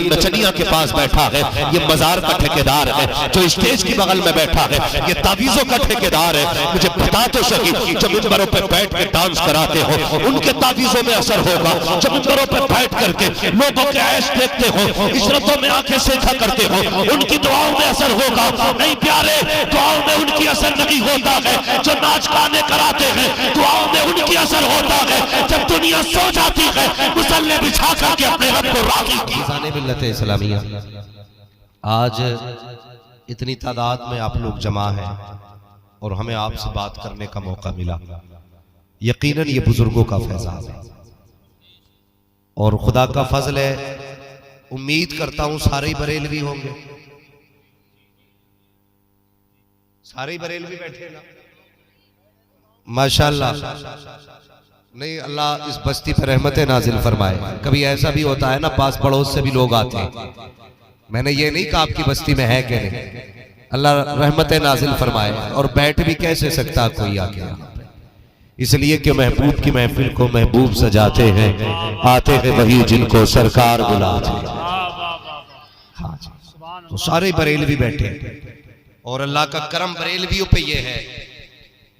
नचनिया के पास बैठा है ये मजार का ठेकेदार है, जो स्टेज की बगल में बैठा है ये तावीज़ों का ठेकेदार है। मुझे बता तो सही, जो मिंबरों पे बैठ के डांस कराते हो उनके तावीज़ों में असर होगा, जो मिंबरों पे बैठ करके लोगों के ऐश देखते हो, इशरतों में आंखें सेंधा करते हो, उनकी दुआओं में असर होगा। नहीं प्यारे, दुआओं में उनकी असर नहीं होता है। जो नाच गाने कराते हैं दुआओं में उनकी असर होता है। जब दुनिया सो जाती है मुसल्ले बिछा करके अपने रब को राज़ी की। मिल्लत इस्लामिया आज इतनी तादाद में आप लोग जमा हैं और हमें आपसे बात करने का मौका मिला, यकीनन ये बुजुर्गों का फैजाब है और खुदा का फजल है। उम्मीद करता हूं सारे ही बरेलवी होंगे, सारे ही बरेलवी बैठे ना माशाल्लाह। नहीं, अल्लाह इस बस्ती पर रहमत नाजिल फरमाए। कभी ऐसा भी होता है ना, पास पड़ोस से भी लोग आते हैं। मैंने ये नहीं कहा आपकी बस्ती में है कि नहीं, अल्लाह रहमत नाजिल फरमाए। और बैठ भी कैसे सकता कोई आके, इसलिए कि महबूब की महफिल को महबूब सजाते हैं, आते हैं वही जिनको सरकार बुलाते हैं। हाँ, तो सारे बरेलवी बैठे और अल्लाह का करम बरेलवियों पे ये है,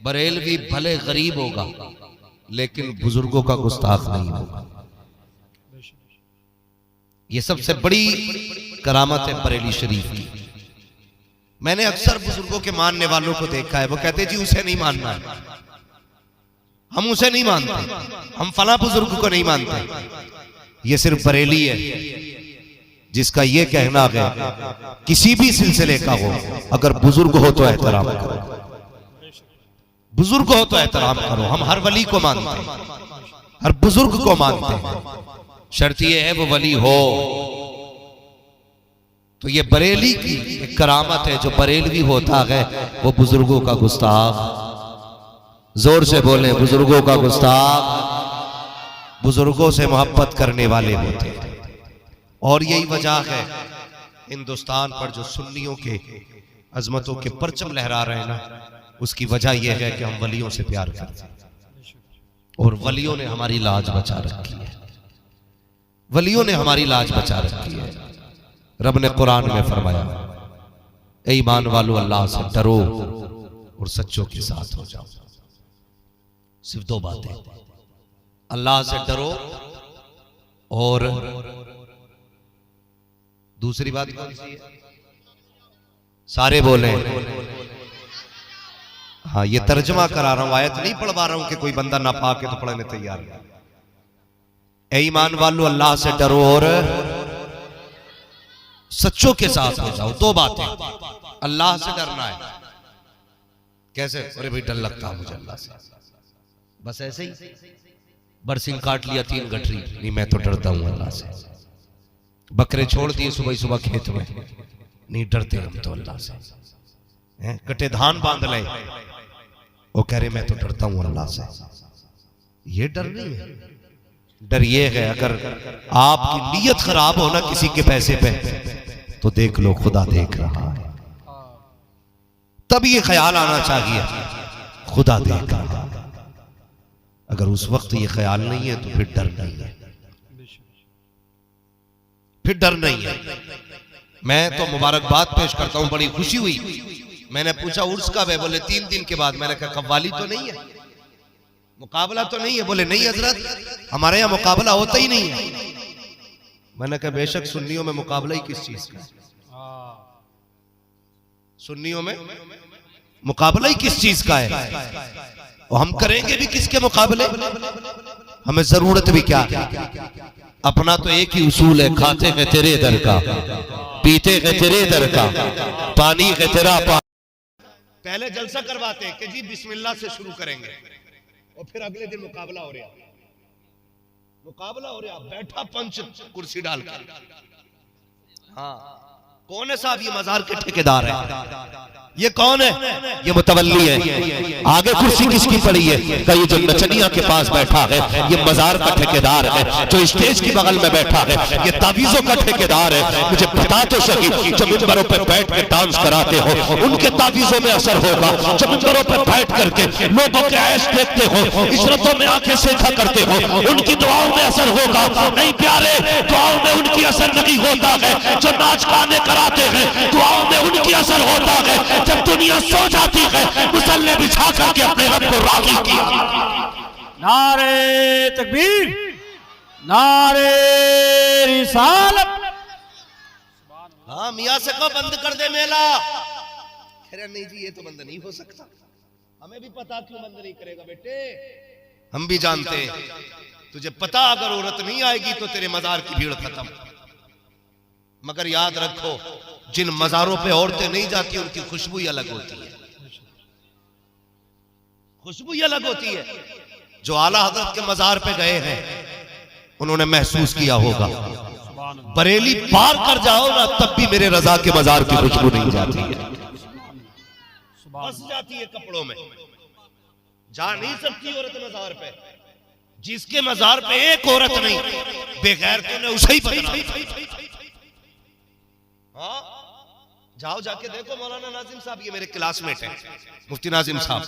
बरेलवी भले गरीब होगा लेकिन बुजुर्गों का गुस्ताख नहीं होगा। ये सबसे बड़ी करामत है बरेली शरीफ की। मैंने अक्सर बुजुर्गों के मानने वालों को देखा है, वो कहते जी उसे नहीं मानना है, हम उसे नहीं मानते, हम फला बुजुर्ग को नहीं मानते। ये सिर्फ बरेली है जिसका ये कहना है किसी भी सिलसिले का हो, अगर बुजुर्ग हो तो एहतराम करो, बुजुर्ग हो तो एहतराम करो। हम हर वली को मानते हैं, हर बुजुर्ग को मानते हैं, शर्त यह है वो वली हो। तो ये बरेली की एक करामत है, जो बरेलवी होता है वो बुजुर्गों का गुस्ताख, जोर से बोले बुजुर्गों का गुस्ताख, बुजुर्गों से मोहब्बत करने वाले होते हैं। और यही वजह है हिंदुस्तान पर जो सुन्नियों के अजमतों के परचम लहरा रहे हैं ना, उसकी वजह यह है कि हम वलियों से प्यार करते हैं और वलियों ने हमारी लाज बचा रखी है, वलियों ने हमारी लाज बचा रखी है। रब ने कुरान में फरमाया, ऐ ईमान वालों अल्लाह से डरो और सच्चों के साथ हो जाओ। सिर्फ दो बातें, अल्लाह से डरो और दूसरी बात कौन सी है? सारे बोले। हाँ, ये तर्जमा करा रहा हूं, आयत नहीं पढ़वा रहा हूं कि कोई बंदा ना पाके तो पढ़ने तैयार है। ऐ ईमान वालों अल्लाह से डरो और सच्चों के साथ हो जाओ। दो बातें, अल्लाह से डरना है। कैसे? अरे भाई डर लगता है मुझे अल्लाह से, बस ऐसे ही बरसिंग काट लिया 3 गठरी, नहीं मैं तो डरता हूं अल्लाह से। बकरे छोड़ दिए सुबह सुबह खेत में, नहीं डरते हम तो अल्लाह से। कटे धान बांध ले, वो कह रहे मैं तो डरता हूं अल्लाह से। ये डर नहीं है, डर ये है अगर आपकी नीयत खराब हो ना किसी के पैसे पे, तो देख लो खुदा देख रहा है, तब ये ख्याल आना चाहिए खुदा देख रहा है। अगर उस वक्त ये ख्याल नहीं है तो फिर डर नहीं है, फिर डर नहीं है। मैं तो मुबारकबाद पेश करता हूं, बड़ी खुशी हुई। मैंने पूछा उर्स कब है? बोले 3 दिन के बाद। मैंने कहा कव्वाली तो नहीं है, मुकाबला तो नहीं है? बोले नहीं हजरत, हमारे यहाँ मुकाबला होता ही नहीं है। मैंने कहा बेशक सुन्नियों में मुकाबला ही किस चीज का? सुन्नियों में मुकाबला ही किस चीज का है? और हम करेंगे भी किसके मुकाबले? हमें जरूरत भी क्या है? अपना तो एक ही उसूल है, खाते हैं तेरे दर का, पीते हैं तेरे दर का, पानी है तेरा पहले जलसा करवाते हैं कि जी बिस्मिल्लाह से शुरू करेंगे और फिर अगले दिन मुकाबला हो रहा, मुकाबला हो रहा, बैठा पंच कुर्सी डालकर। हाँ, कौन है साहब? ये मजार के ठेकेदार है। ये कौन है? ये मुतवल्ली है। आगे कुर्सी किसकी पड़ी है? का ये जो नचनिया के पास बैठा है ये मजार का ठेकेदार है। जो स्टेज की बगल में बैठा है ये तावीजों का ठेकेदार है। मुझे बता तो सही, जो मिंबरों पर बैठ के डांस कराते हो उनके तावीजों में असर होगा। जो मिंबरों पर बैठ करके लोगों के ऐश देखते हो, इशरतों में आंखें सेंधा करते हो, उनकी दुआओं में असर होगा। नहीं प्यारे, दुआओं में उनकी असर नहीं होता है। जो नाच गाने कराते हैं दुआओं में उनकी असर होता है। जब दुनिया सो जाती है मुसल्ले बिछा करके अपने रब को राजी किया। नारे तकबीर, नारे रिसालत। हाँ मियाँ से को बंद कर दे मेला। अरे नहीं जी, ये तो बंद नहीं हो सकता। हमें भी पता क्यों बंद नहीं करेगा बेटे, हम भी जानते हैं। तुझे पता अगर औरत नहीं आएगी तो तेरे मजार की भीड़ खत्म। मगर याद रखो, जिन मजारों पे औरतें नहीं जाती उनकी खुशबू ही अलग होती है। खुशबू ही अलग होती है। जो आला हजरत के मजार पे गए हैं उन्होंने महसूस किया होगा। बरेली पार कर जाओ ना तब भी मेरे रजा के मजार की खुशबू नहीं जाती है। बस जाती है कपड़ों में, जा नहीं सकती औरत मजार पे। जिसके मजार पे एक औरत नहीं, बेगैरतों ने उसे ही बदनाम। हाँ जाओ जाके देखो, मौलाना नाजिम साहब, ये मेरे क्लासमेट हैं, मुफ्ती नाजिम साहब।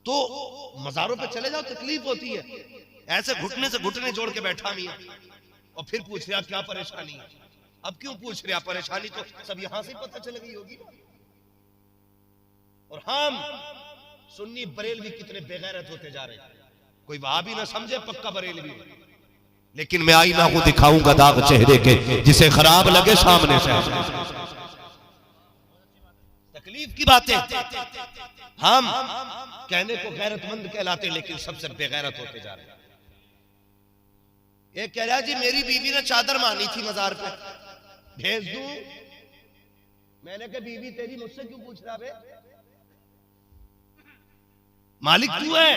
तो मजारों पे चले जाओ, तकलीफ होती है। ऐसे घुटने से घुटने जोड़ के बैठा मियां और फिर पूछ रहा क्या परेशानी है। अब क्यों पूछ रहा? परेशानी तो सब यहां से पता चल गई होगी। और हम सुन्नी बरेलवी कितने बेगैरत होते जा रहे हैं। कोई वहां भी ना समझे पक्का बरेलवी, लेकिन मैं आईना को दिखाऊंगा दाग चेहरे के, जिसे खराब लगे सामने से। तकलीफ की बातें हम कहने को गैरतमंद कहलाते, लेकिन सबसे बेगैरत होते जा रहे हैं। एक कह रहा जी मेरी बीवी ने चादर मानी थी मजार पे, भेज दूं? मैंने कहा बीवी तेरी मुझसे क्यों पूछ रहा बे? मालिक तू है।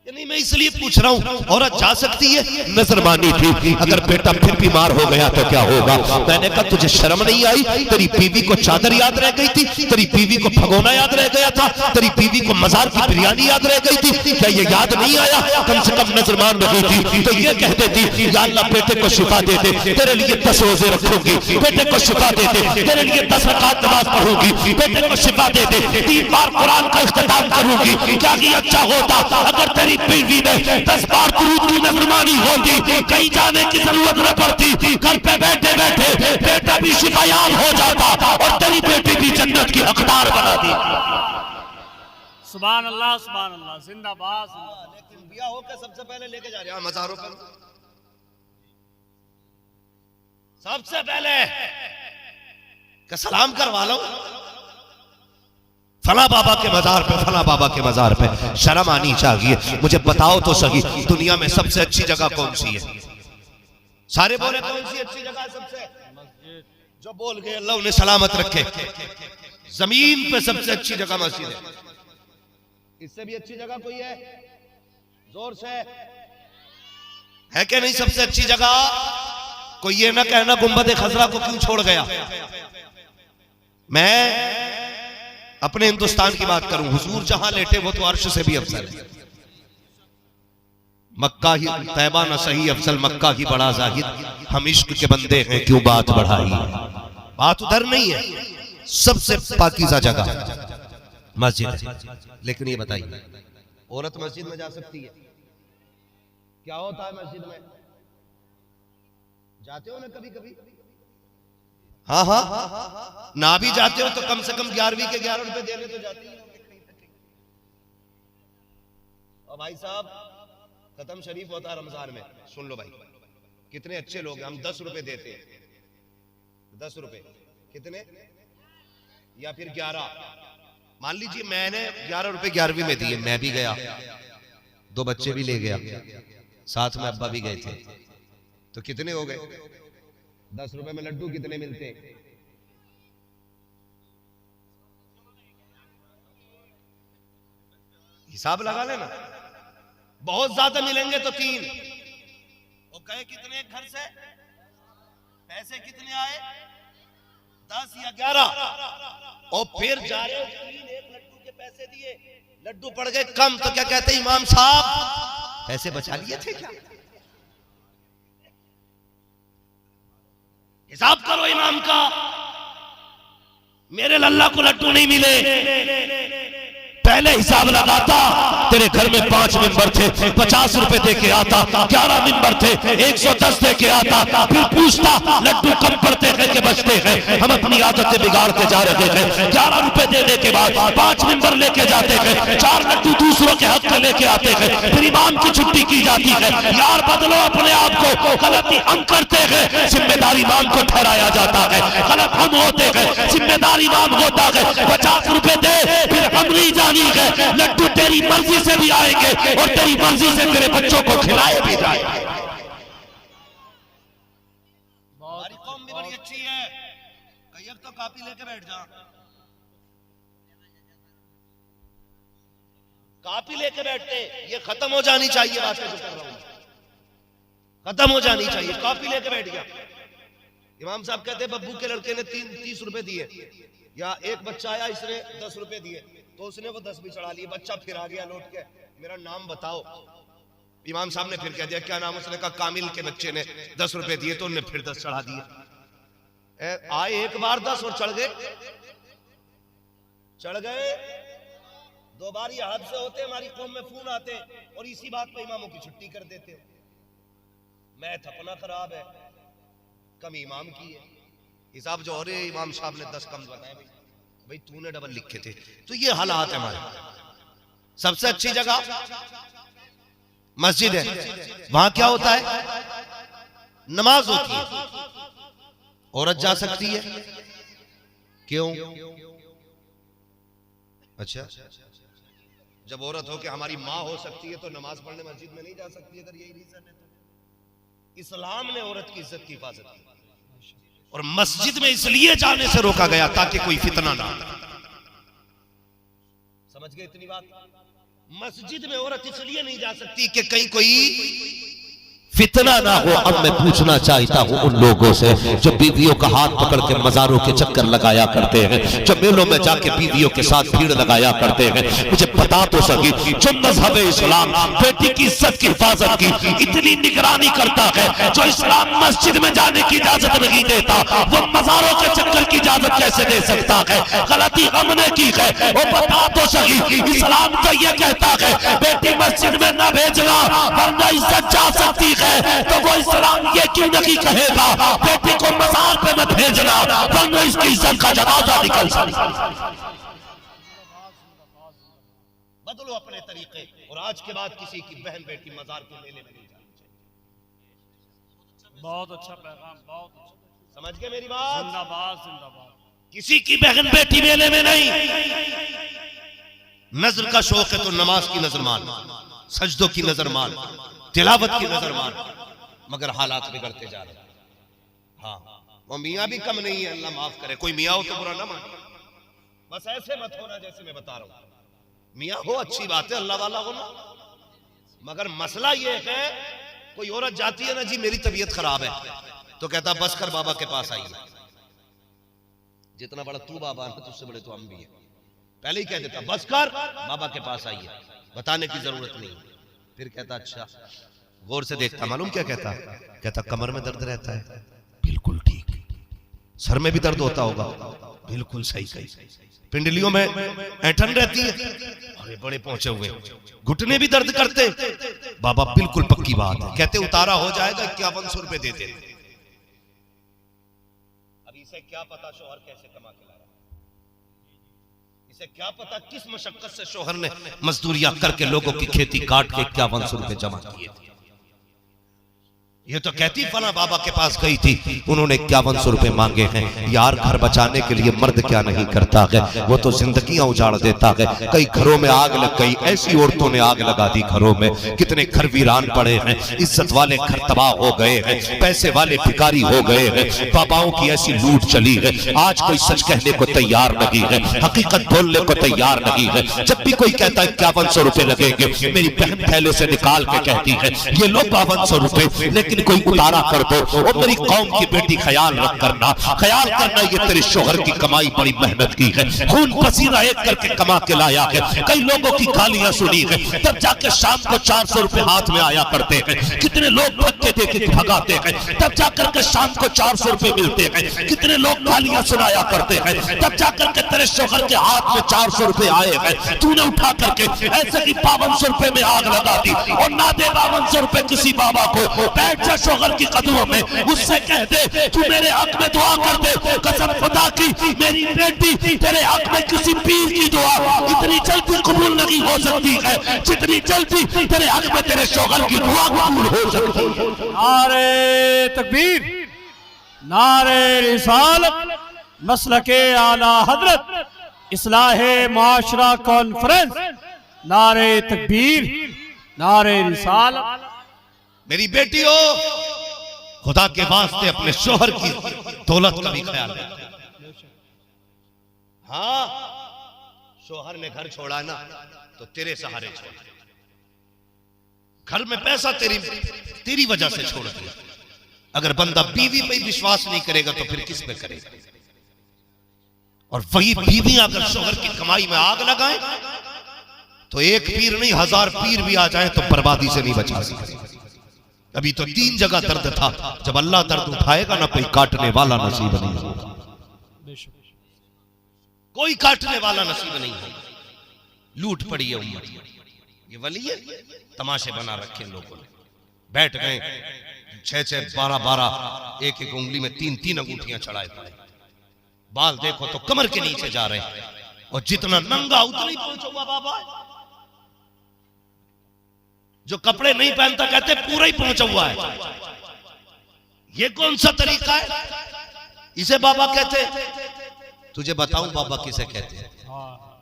नहीं मैं इसलिए पूछ रहा हूँ, औरत जा सकती है? नजर मानी थी, अगर बेटा फिर बीमार हो गया तो क्या होगा? मैंने कहा तुझे शर्म नहीं आई? तेरी बीवी को चादर याद रह गई थी, तेरी बीवी को भगोना याद रह गया था, तेरी बीवी को मजार की बिरयानी याद रह गई थी, क्या ये याद नहीं आया? कम से कम नजर मान रही थी तो ये कहते थी या अल्लाह बेटे को शिफा दे दे, तेरे लिए 10 रोजे रखूंगी, बेटे को शिफा दे दे, तेरे लिए 10 रकात नमाज पढ़ूंगी, बेटे को शिफा दे दे, 3 बार कुरान का इख्तिताम करूंगी। क्या ये अच्छा होता अगर तेरी बीवी ने 10 बार दुरूद की नजरमानी होती, कहीं जाने की जरूरत न पड़ती, घर पे बैठे बैठे बेटा भी शिफायाब हो जाता और तेरी बेटी भी जन्नत की हकदार बना दी। सुभान अल्लाह, सुभान अल्लाह, जिंदाबाद। लेकिन बिया होकर सबसे पहले लेके जा रहे हैं मजारों पर। सबसे पहले का सलाम करवा लो, फला बाबा के मजार पे, फला बाबा के मजार पे। शर्म आनी चाहिए। मुझे बताओ तो सही, दुनिया में सबसे अच्छी जगह कौन सी है? सारे बोले कौन सी अच्छी जगह सबसे? जो बोल गए अल्लाह उन्हें सलामत रखे। जमीन पे सबसे अच्छी जगह मस्जिद है। इससे भी अच्छी जगह कोई है? जोर से है क्या नहीं? सबसे अच्छी जगह कोई ये ना कहना गुंबद खजरा को क्यों छोड़ गया। मैं अपने हिंदुस्तान की बात करूं, हुजूर जहां लेटे वो तो अर्श से भी अफजल है। मक्का ही तैबा न सही अफजल मक्का ही बड़ा जाहिद, हम इश्क के बंदे हैं क्यों बात बढ़ाई। बात उधर नहीं है, सबसे पाकीज़ा जगह मस्जिद है। लेकिन ये बताइए औरत मस्जिद में जा सकती है? क्या होता है मस्जिद में? जाते हो ना कभी कभी? हाँ हाँ, ना भी जाते हो तो कम से कम 11वीं के 11 रुपए देने तो जाती है। और भाई साहब खत्म शरीफ होता है रमजान में, सुन लो भाई कितने अच्छे लोग हैं। हम 10 रुपए देते हैं, 10 रुपए कितने या फिर 11। मान लीजिए मैंने 11 रुपए 11वीं में दिए, मैं भी गया, 2 बच्चे भी ले गया, साथ में अब्बा भी गए थे, तो कितने हो गए? 10 रुपए में लड्डू कितने मिलते? हिसाब लगा लेना। बहुत ज्यादा मिलेंगे तो 3। और गए कितने घर से? पैसे कितने आए? 10 या 11। और फिर जा रहे हो 3 लड्डू के पैसे दिए, लड्डू पड़ गए कम, तो क्या कहते इमाम साहब पैसे बचा लिए थे क्या? हिसाब करो इमाम का। मेरे लल्ला को लड्डू नहीं मिले, पहले हिसाब लगाता, तेरे घर में 5 मेंबर थे, 50 रुपए दे के आता, 11 मेंबर थे, 110 दे के आता, फिर पूछता लड्डू कम पड़ते हैं कि बचते हैं। हम अपनी आदतें बिगाड़ते जा रहे हैं। 11 रुपए देने के बाद 5 मेंबर लेके जाते हैं, 4 लड्डू दूसरों के हक में लेके आते हैं, फिर इमाम की छुट्टी की जाती है। यार बदलो अपने आप को, गलती हम करते हैं, जिम्मेदारी इमाम को ठहराया जाता है। गलत हम होते हैं, जिम्मेदारी इमाम होता है। 50 रुपए दे, फिर हम नहीं जानी है, लड्डू तेरी मर्जी से भी आएंगे और तेरी मर्जी से तेरे बच्चों को खिलाए भी जाएंगे। हमारी कौम भी बड़ी अच्छी है, कई तो कॉपी लेके बैठ जा, कॉपी लेके बैठते, ये खत्म हो जानी चाहिए बातें जो कर रहा हूं, खत्म हो जानी चाहिए। कॉपी लेके बैठ गया। इमाम साहब कहते बब्बू के लड़के ने 30 रुपए दिए, या एक बच्चा आया इसने 10 रुपए दिए, तो उसने वो 10 भी चढ़ा लिए। बच्चा फिर आ गया लौट के, मेरा नाम बताओ। इमाम साहब ने फिर कह दिया क्या नाम? उसने कहा कामिल के बच्चे ने 10 रुपए दिए, तो उन्होंने फिर 10 चढ़ा दिए। आए एक बार 10 और चढ़ गए, चढ़ गए। 2 बार ये हद से होते, हमारी कौम में फोन आते और इसी बात पे इमामों की छुट्टी कर देते। मैथ अपना खराब है, कम इमाम की है। हिसाब जो हो रहे इमाम साहब ने 10 कम बताए, भाई तूने डबल लिखे थे। तो ये हालात है हमारे। सबसे अच्छी जगह मस्जिद है, वहां क्या होता है? नमाज होती है, औरत जा सकती है। क्यों? अच्छा, जब औरत हो के हमारी माँ हो सकती है, तो नमाज पढ़ने मस्जिद में नहीं जा सकती? अगर यही रीजन है तो इस्लाम ने औरत की इज्जत की हिफाजत की, और मस्जिद में इसलिए जाने से रोका गया ताकि कोई फितना ना हो। समझ गए इतनी बात? मस्जिद में औरत इसलिए नहीं जा सकती कि कहीं कोई फितना ना हो। अब मैं पूछना चाहता हूँ उन लोगों से जो बीवियों का हाथ पकड़ के मजारों के चक्कर लगाया करते हैं, जो मेलों में जाके बीवियों के साथ भीड़ लगाया करते हैं, मुझे बता तो सकी, जो मजहब इस्लाम बेटी की इज्जत की हिफाजत की इतनी निगरानी करता है, जो इस्लाम मस्जिद में जाने की इजाजत नहीं देता, वो मजारों के चक्कर की इजाजत कैसे दे सकता है? गलती हमने की है। वो बता तो सकी, इस्लाम तो ये कहता है बेटी मस्जिद में न भेजना वरना इज्जत जा सकती है, तो वो इस्लाम ये क्यों नहीं कहेगा बेटी को मजार पे मत भेजना वरना इसकी इज्जत का जनाजा निकल सकता है? बदलो अपने तरीके, और आज के बाद किसी की बहन बेटी मजार के मेले में नहीं जानी चाहिए। बहुत अच्छा पैगाम, बहुत अच्छा। समझ गए मेरी बात? जिंदाबाद जिंदाबाद। किसी की बहन बेटी मेले में नहीं। नजर का शौक है तो नमाज की नजर मान, सजदों की नजर मान, तिलावत की नजर मान, मगर हालात बिगड़ते जा रहे हैं। हाँ, वो मियाँ भी कम नहीं है, अल्लाह माफ करे। कोई मियाँ हो तो बुरा ना माने, बस ऐसे मत होना जैसे मैं बता रहा हूं। मियाँ हो अच्छी बात है, अल्लाह वाला होना, मगर मसला ये है कोई औरत जाती है ना, जी मेरी तबीयत खराब है, तो कहता बस कर बाबा के पास आइए। जितना बड़ा तू बाबा है तुझसे बड़े तो हम भी हैं। पहले ही कह देता बस कर बाबा के पास आइए, बताने की जरूरत नहीं। फिर कहता अच्छा, गौर से देखता, मालूम क्या कहता? कहता कमर में दर्द रहता है, बिल्कुल ठीक। सर में भी दर्द होता होगा, बिल्कुल सही सही। पिंडलियों में ऐंठन रहती है, अरे बड़े पहुंचे हुए। घुटने भी दर्द करते, बाबा बिल्कुल पक्की बात है। कहते उतारा हो जाएगा, 5100 रुपए देते। अब इसे क्या पता शोहर कैसे कमा के लाया, इसे क्या पता किस मशक्कत से शोहर ने मजदूरियां करके लोगों की खेती काट के 5100 रुपए जमा किए थे। ये तो कहती फला बाबा के पास गई थी, उन्होंने 5100 रुपए मांगे हैं। यार घर बचाने के लिए मर्द क्या नहीं करता है, वो तो जिंदगियां उजाड़ देता है। कई घरों में आग लग गई, ऐसी औरतों ने आग लगा दी घरों में, कितने घर वीरान पड़े हैं, इज्जत वाले घर तबाह हो गए हैं, पैसे वाले भिखारी हो गए हैं, बाबाओं की ऐसी लूट चली है। आज कोई सच कहने को तैयार नहीं है, हकीकत बोलने को तैयार नहीं है। जब भी कोई कहता है 5100 रुपए लगेंगे, मेरी बहन थैले से निकाल के कहती है ये लो 5200 रुपए, लेकिन लेकिन कोई उतारा कर दो। और मेरी कौम की बेटी ख्याल रख करना, ख्याल करना, ये तेरे शोहर की कमाई बड़ी मेहनत की है, खून पसीना एक करके कमा के लाया है। कई लोगों की गालियां सुनी है, तब जाके शाम को 400 रुपए हाथ में आया करते हैं। कितने लोग धक्के दे के भगाते हैं, तब जाकर के शाम को 400 रुपए मिलते हैं। कितने लोग गालियां सुनाया करते हैं, तब जाकर के तेरे शोहर के हाथ में 400 रुपए आए हैं। तूने उठा करके ऐसे कि 5200 रुपए में आग लगा दी। और ना दे 5200 रुपए किसी बाबा को, बैठ जा शोहर की कदमों में, उससे कह दे तू मेरे हक में दुआ कर दे। कसम खुदा की मेरी बेटी तेरे हक में किसी पीर की दुआ इतनी जल्दी कबूल नहीं हो सकती है जितनी जल्दी तेरे हक में तेरे शोहर की दुआ कबूल हो सकती है। नारे तकबीर, नारे रिसालत, मसलके आला हजरत, इस्लाहे माशरा कॉन्फ्रेंस, नारे तकबीर, नारे रिसालत। मेरी बेटी हो, खुदा के वास्ते अपने शोहर की दौलत का भी ख्याल रख। हाँ, शोहर ने घर छोड़ा ना तो तेरे सहारे छोड़ा, घर में पैसा तेरी वजह से छोड़ दिया। अगर बंदा बीवी पे विश्वास नहीं करेगा तो फिर किस पे करेगा? और वही बीवी अगर शोहर की कमाई में आग लगाए तो एक पीर नहीं 1000 पीर भी आ जाए तो बर्बादी से नहीं बचा सकते। अभी तो 3 जगह दर्द था, जब अल्लाह दर्द उठाएगा ना कोई काटने वाला नसीब नहीं होगा, कोई काटने वाला नसीब नहीं है। लूट पड़ी है उम्मत, ये वली है, तमाशे बना रखे लोगों ने, बैठ गए 6-6, 12-12, एक उंगली में 3-3 अंगूठियां चढ़ाए पड़े। बाल देखो तो कमर के नीचे जा रहे हैं, और जितना नंगा उतना ही पहुंचा हुआ बाबा। जो कपड़े नहीं पहनता कहते पूरा ही पहुंचा हुआ है। ये कौन सा तरीका है? इसे बाबा कहते? तुझे बताऊं बाबा किसे कहते हैं?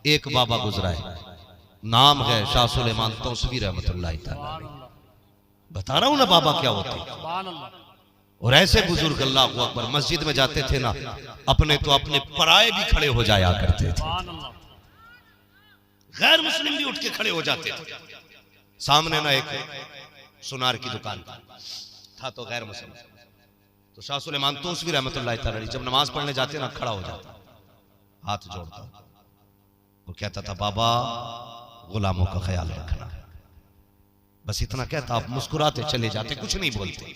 एक बाबा गुजरा है, नाम है शाह सुलेमान तौसवी रहमतुल्लाह तआला। बता रहा हूं ना बाबा क्या होते हैं। और ऐसे बुजुर्ग अल्लाह अकबर मस्जिद में जाते थे ना, अपने तो अपने पराए भी खड़े हो जाया करते थे, गैर मुस्लिम भी उठ के खड़े हो जाते थे। सामने ना एक सुनार की दुकान था तो गैर मुस्लिम, तो शाह सुलेमान तौसवी रहमतुल्लाह तआला जब नमाज पढ़ने जाते ना खड़ा हो जाता, हाथ जोड़ता, वो कहता था बाबा गुलामों का ख्याल रखना। बस इतना कहता, आप मुस्कुराते चले जाते, कुछ नहीं बोलते।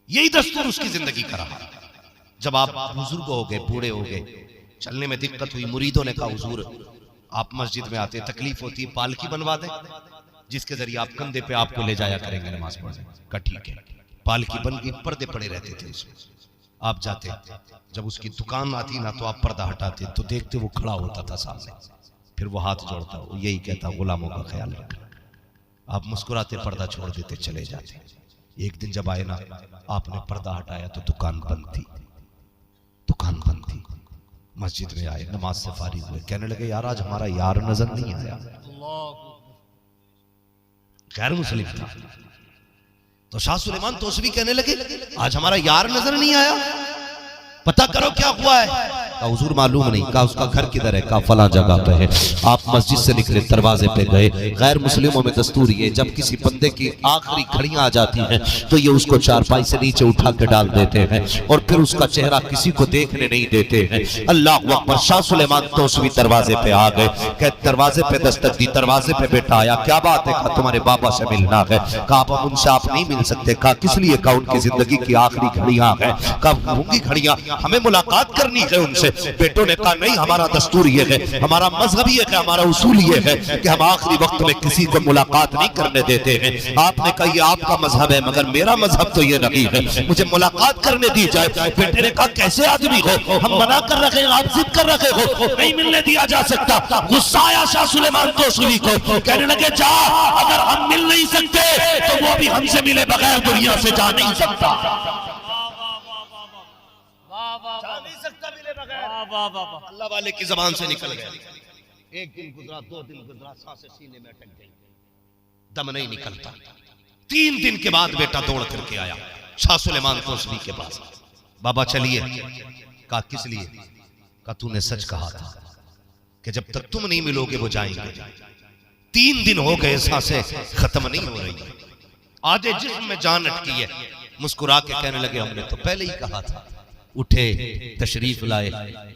यही दस्तूर उसकी जिंदगी का रहा। जब आप बुजुर्ग हो गए, बूढ़े हो गए, चलने में दिक्कत हुई, मुरीदों ने कहा हुजूर आप मस्जिद में आते, तकलीफ होती है, पालकी बनवा दें जिसके जरिए आप कंधे पे आपको ले जाया करेंगे नमाज पढ़ने का। ठीक है, पालकी बन गई, पर्दे पड़े रहते थे उसमें। आप जाते, जब उसकी दुकान आती ना तो आप पर्दा हटाते तो देखते वो खड़ा होता था सामने, फिर वो हाथ जोड़ता, वो यही कहता गुलामों का ख्याल रखना। आप मुस्कुराते, पर्दा छोड़ देते, चले जाते। एक दिन जब आए ना, आपने पर्दा हटाया तो दुकान बंद थी, दुकान बंद थी। मस्जिद में आए, नमाज से फारिग हुए, कहने लगे यार आज हमारा यार नजर नहीं आया। गैर मुस्लिम था तो शाह सुलेमान तौसवी कहने लगे आज हमारा यार नजर नहीं आया, पता करो क्या हुआ है। कहा हुजूर मालूम नहीं। कहा उसका घर किधर है? कहा फला जगह पे है। आप मस्जिद से निकले, दरवाजे पे गए। गैर मुस्लिमों में दस्तूर ये, जब किसी बंदे की आखिरी घड़ियां आ जाती हैं तो ये उसको चारपाई से नीचे उठा के डाल देते हैं और फिर उसका चेहरा किसी को देखने नहीं देते हैं। अल्लाह अकबर। शाह सुलेमान तौसवी दरवाजे पे आ गए, कह दरवाजे पे दस्तक दी, दरवाजे पे बेटा आया, क्या बात है? कहा तुम्हारे बाबा से मिलना है। कहा अब उनसे आप नहीं मिल सकते। कहा किस लिए? कहा उनकी जिंदगी की आखिरी घड़ियां हैं। कहा होंगी घड़ियां, हमें मुलाकात करनी है उनसे। बेटों ने कहा नहीं, हमारा दस्तूर ये है, हमारा मजहब ये है, हमारा उसूल ये है कि हम आखिरी वक्त में किसी को मुलाकात नहीं करने देते हैं। आपने कहा ये आपका मजहब है, मगर मेरा मजहब तो ये नहीं है, मुझे मुलाकात करने दी जाए। बेटे ने कहा कैसे आदमी हो, हम मना कर रखे हैं, आप जिद कर रखे हो, नहीं मिलने दिया जा सकता। गुस्सा आया शाह सुलेमान तौसवी को, कहने लगे जा, अगर हम मिल नहीं सकते तो वो भी हमसे मिले बगैर दुनिया से जा नहीं सकता। जा नहीं सकता मिले बगैर। अल्लाह वाले की जबान से निकल गया। एक दिन गुजरा, 2 दिन गुजरा, सांसें सीने में अटक गई, दम नहीं निकलता। 3 दिन के बाद बेटा दौड़ करके आया शाह सुलेमान तौसवी के पास। बाबा चलिए। कहा किस लिए? कहा तूने सच कहा था कि जब तक तुम नहीं मिलोगे वो जाएंगे। 3 दिन हो गए, सांसें खत्म नहीं हो रही, आधे जिस्म में जान अटकी है। मुस्कुरा के कहने लगे हमने तो पहले ही कहा था। उठे तशरीफ लाए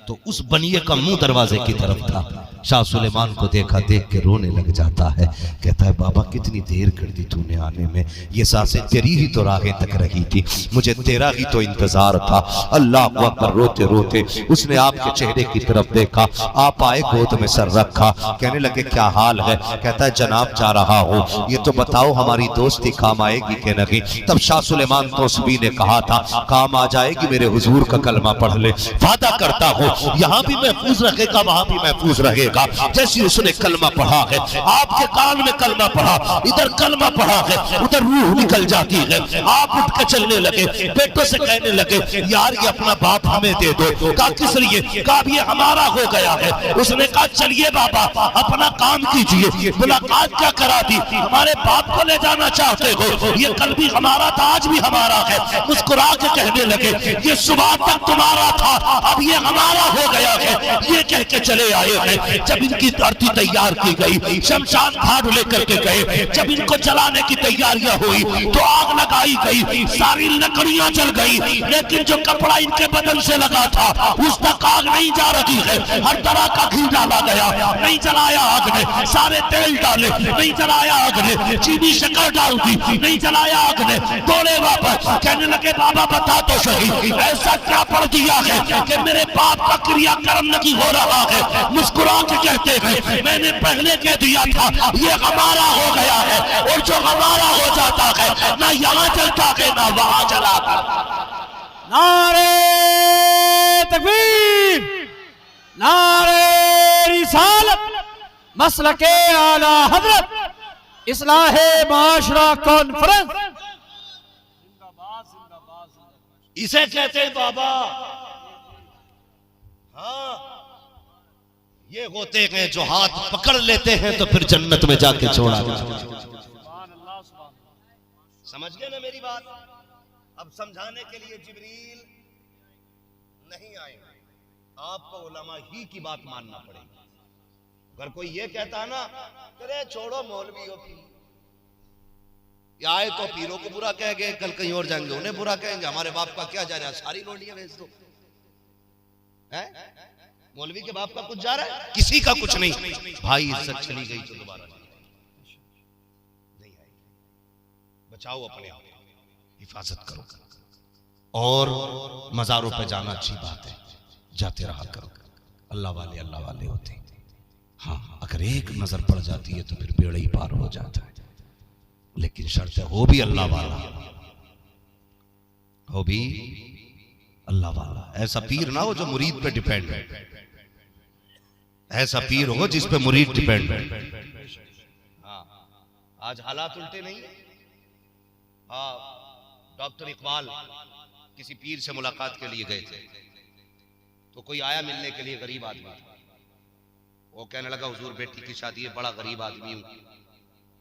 तो उस बनिए का मुंह दरवाजे की तरफ था। शाह सुलेमान को देखा, देख के रोने लग जाता है। कहता है बाबा कितनी देर कर दी तूने आने में, ये सांसें तेरी ही तो राहें तक रही थी, मुझे तेरा ही तो इंतजार था। अल्लाह अकबर। रोते रोते उसने आपके चेहरे की तरफ देखा, आप आए, गोद में सर रखा, कहने लगे क्या हाल है? कहता है जनाब जा रहा हूँ, ये तो बताओ हमारी दोस्ती काम आएगी कि नहीं? तब शाह सुलेमान तौसबी ने कहा था काम आ जाएगी, मेरे हुजूर का कलमा पढ़ ले, वादा करता हूँ यहाँ भी महफूज रहेगा वहां भी महफूज रहेगा। जैसे उसने कलमा पढ़ा है, आपके कान में कलमा पढ़ा, इधर कलमा पढ़ा है, उधर रूह निकल जाती है। आप उठ के चलने लगे, बेटों से कहने लगे यार ये अपना बाप हमें दे दो। कहा किस लिए? कहा ये हमारा हो गया है। उसने कहा चलिए बाबा अपना काम कीजिए, मुलाकात क्या करा दी, हमारे बाप को ले जाना चाहते हो, ये कल भी हमारा था आज भी हमारा है। मुस्कुरा के कहने लगे ये सुबह तक तुम्हारा था अब ये हमारा हो गया है। ये कह के चले आए हैं। जब इनकी धरती तैयार की गई, शमशान घाट लेकर के गए, जब इनको जलाने की तैयारियां हुई तो आग लगाई गई, सारी लकड़ियां जल गई, लेकिन जो कपड़ा इनके बदन से लगा था उस तक आग नहीं जा रही है। हर तरह का घी डाला गया, नहीं जलाया आग ने, सारे तेल डाले, नहीं जलाया आग ने, चीनी शक्कर डाल दी, नहीं जलाया आग ने। दौड़े वापस, कहने लगे बाबा बता तो सही ऐसा क्या पढ़ दिया है कि मेरे बाप का क्रियाक्रम नहीं हो रहा है? मुस्कुरा के कहते हैं मैंने पहले कह दिया था ये हमारा हो गया है, और जो हमारा हो जाता है ना यहाँ जलता है ना वहां जला। नारे तकबीर, नारे रिसालत, मसलके आला हजरत, इस्लाहे माशरा कॉन्फ्रेंस। इसे कहते हैं बाबा। हाँ ये होते हैं जो हाथ पकड़ लेते हैं तो फिर जन्नत में जाके छोड़ा। समझ गए ना मेरी बात? अब समझाने के लिए जिब्रील नहीं आए, आपको उलमा ही की बात मानना पड़ेगी। अगर कोई ये कहता ना अरे छोड़ो मौलवियों की, या आए तो पीरों को बुरा कह गए, कल कहीं और जाएंगे उन्हें बुरा कहेंगे, हमारे बाप का क्या जा रहा है, सारी लोडियां बेच दो। मौलवी के बाप का कुछ जा रहा है? किसी का कुछ नहीं। भाई इज्जत चली गई तो दोबारा नहीं आएगी। बचाओ अपने आप, हिफाजत करो। और मज़ारों पे जाना अच्छी बात है, जाते रहा करो, अल्लाह वाले होते हैं। हाँ अगर एक नजर पड़ जाती है तो फिर बेड़ा ही पार हो जाता है, लेकिन शर्त है हो भी अल्लाह वाला, हो भी अल्लाह वाला। ऐसा पीर ना हो जो मुरीद पे डिपेंड है, ऐसा पीर हो जिस पे मुरीद डिपेंड है। हाँ आज हालात उल्टे नहीं है। हाँ डॉक्टर इकबाल किसी पीर से मुलाकात के लिए गए थे, तो कोई आया मिलने के लिए, गरीब आदमी। वो कहने लगा हुजूर बेटी की शादी है, बड़ा गरीब आदमी हूं,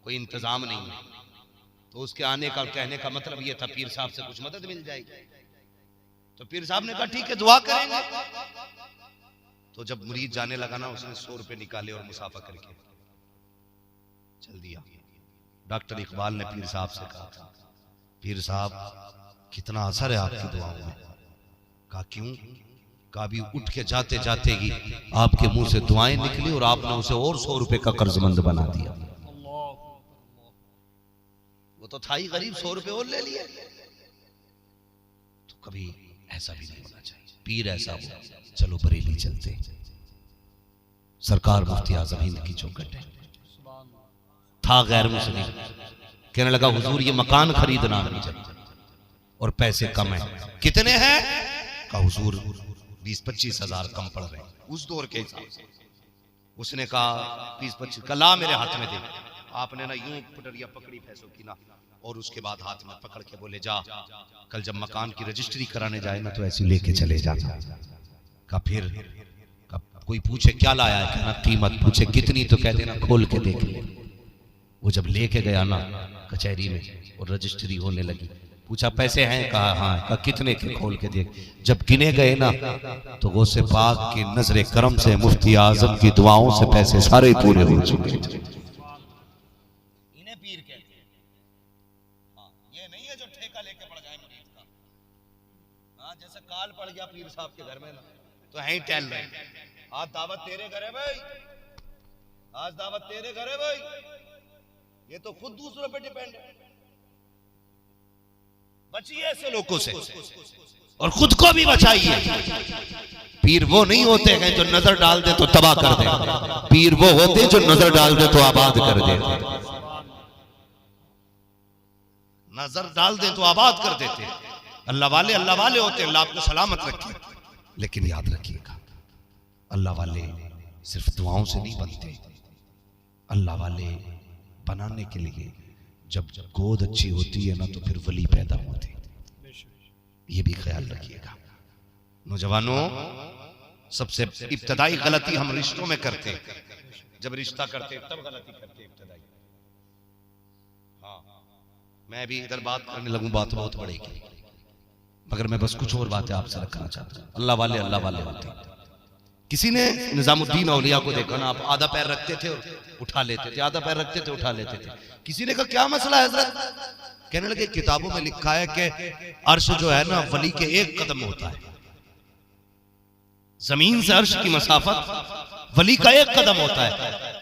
कोई इंतजाम नहीं है। तो उसके आने का कहने का मतलब ये था पीर साहब से कुछ मदद मिल जाएगी। तो पीर साहब ने कहा ठीक है दुआ करेंगे। तो जब मुरीद जाने लगा ना, उसने 100 रुपए निकाले और मुसाफा करके चल दिया। डॉक्टर इकबाल ने पीर साहब से कहा पीर साहब कितना असर है आपकी दुआओं में? कहा क्यों? कहा भी उठ के जाते जाते ही आपके मुंह से दुआएं निकली और आपने उसे और 100 रुपए का कर्जमंद बना दिया। वो तो था ही गरीब, 100 रुपए और ले लिए। तो कभी ऐसा भी नहीं होना चाहिए। पीर ऐसा हो, चलो बरेली चलते, सरकार मुफ्ती आजम हिंद की चौखट है। था गैर मुस्लिम, कहने लगा हुजूर ये मकान खरीदना है और पैसे कम है। कितने हैं? कहा हुजूर 20-25 हजार कम पड़ रहे हैं उस दौर के हिसाब से। उसने कहा 20-25 का ला मेरे हाथ में दे। आपने ना यूं पटरिया पकड़ी पैसों की ना, और उसके बाद हाथ में पकड़ के बोले जा कल जब मकान की रजिस्ट्री कराने जाए ना तो ऐसे लेके चले जाना। का फिर कोई पूछे क्या लाया है, कहना कीमत। पूछे कितनी, तो कह देना खोल के देख ले। वो जब लेके गया ना कचहरी में और रजिस्ट्री होने लगी, पूछा पैसे हैं? कहा हाँ। कहा कितने के? खोल के देख। जब गिने गए ना तो गौसे पाक की नजरे करम से, मुफ्ती आजम की दुआओं से पैसे सारे पूरे हो चुके थे। इन्हें पीर कहते हैं। ये नहीं है जो ठेका लेके पड़ जाए। जैसे काल पड़ गया पीर साहब के घर में ना, तो है ही टहल रहे। आज दावत तेरे घर है भाई, आज दावत तेरे घर है भाई, ये तो खुद दूसरों पे डिपेंड है। बचिए ऐसे लोगों से और खुद को भी बचाइए। पीर वो नहीं होते हैं जो नजर डाल दे तो तबाह कर दे, पीर वो होते जो नजर डाल दे तो आबाद कर दे। नजर डाल दे तो आबाद कर देते। अल्लाह वाले होते हैं, अल्लाह आपको सलामत रखे। लेकिन याद रखिएगा, अल्लाह वाले सिर्फ दुआओं से नहीं बनते, अल्लाह वाले बनाने के लिए जब गोद अच्छी होती है ना तो फिर वली पैदा होते। ये भी ख्याल रखिएगा नौजवानों। सबसे इब्तदाई गलती हम रिश्तों में करते हैं, जब रिश्ता करते हैं तब गलती करते हैं इब्तदाई। हाँ, मैं भी इधर बात करने लगूं बात बहुत बढ़ेगी, मगर मैं बस कुछ और बातें आपसे रखना चाहता हूं। अल्लाह वाले होते हैं। किसी ने निजामुद्दीन औलिया को देखा ना, आप आधा पैर रखते थे और उठा लेते थे, आधा पैर रखते थे उठा लेते थे। किसी ने कहा क्या मसला है हजरत? कहने लगे किताबों में लिखा है कि अर्श जो है ना वली के एक कदम होता है, जमीन से अर्श की मसाफत वली का एक कदम होता है।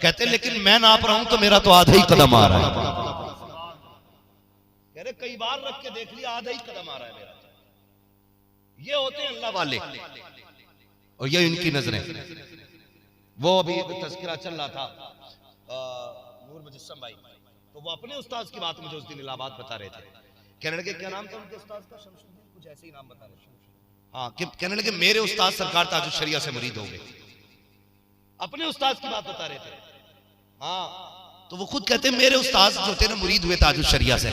कहते लेकिन मैं नाप रहा हूं तो मेरा तो आधा ही कदम आ रहा है। कह रहे कई बार रख के देख लिया, आधा ही कदम आ रहा है मेरा। ये होते हैं अल्लाह वाले और ये इनकी नजरें। वो अभी तज़किरा चल रहा था नूर मुजस्सम भाई, तो वो अपने उस्ताद की बात मुझे उस दिन इलाहाबाद बता रहे थे। कहने लगे क्या नाम था उनके उस्ताद का? शमशुद्दीन, कुछ ऐसे ही नाम बता रहे थे। हाँ, कहने लगे मेरे उस्ताद सरकार ताजुश शरिया से मुरीद हो गए। अपने उस्ताद की बात बता रहे थे। हाँ, तो वो खुद कहते हैं मेरे उस्ताद जो थे ना मुरीद हुए ताजुश शरिया से।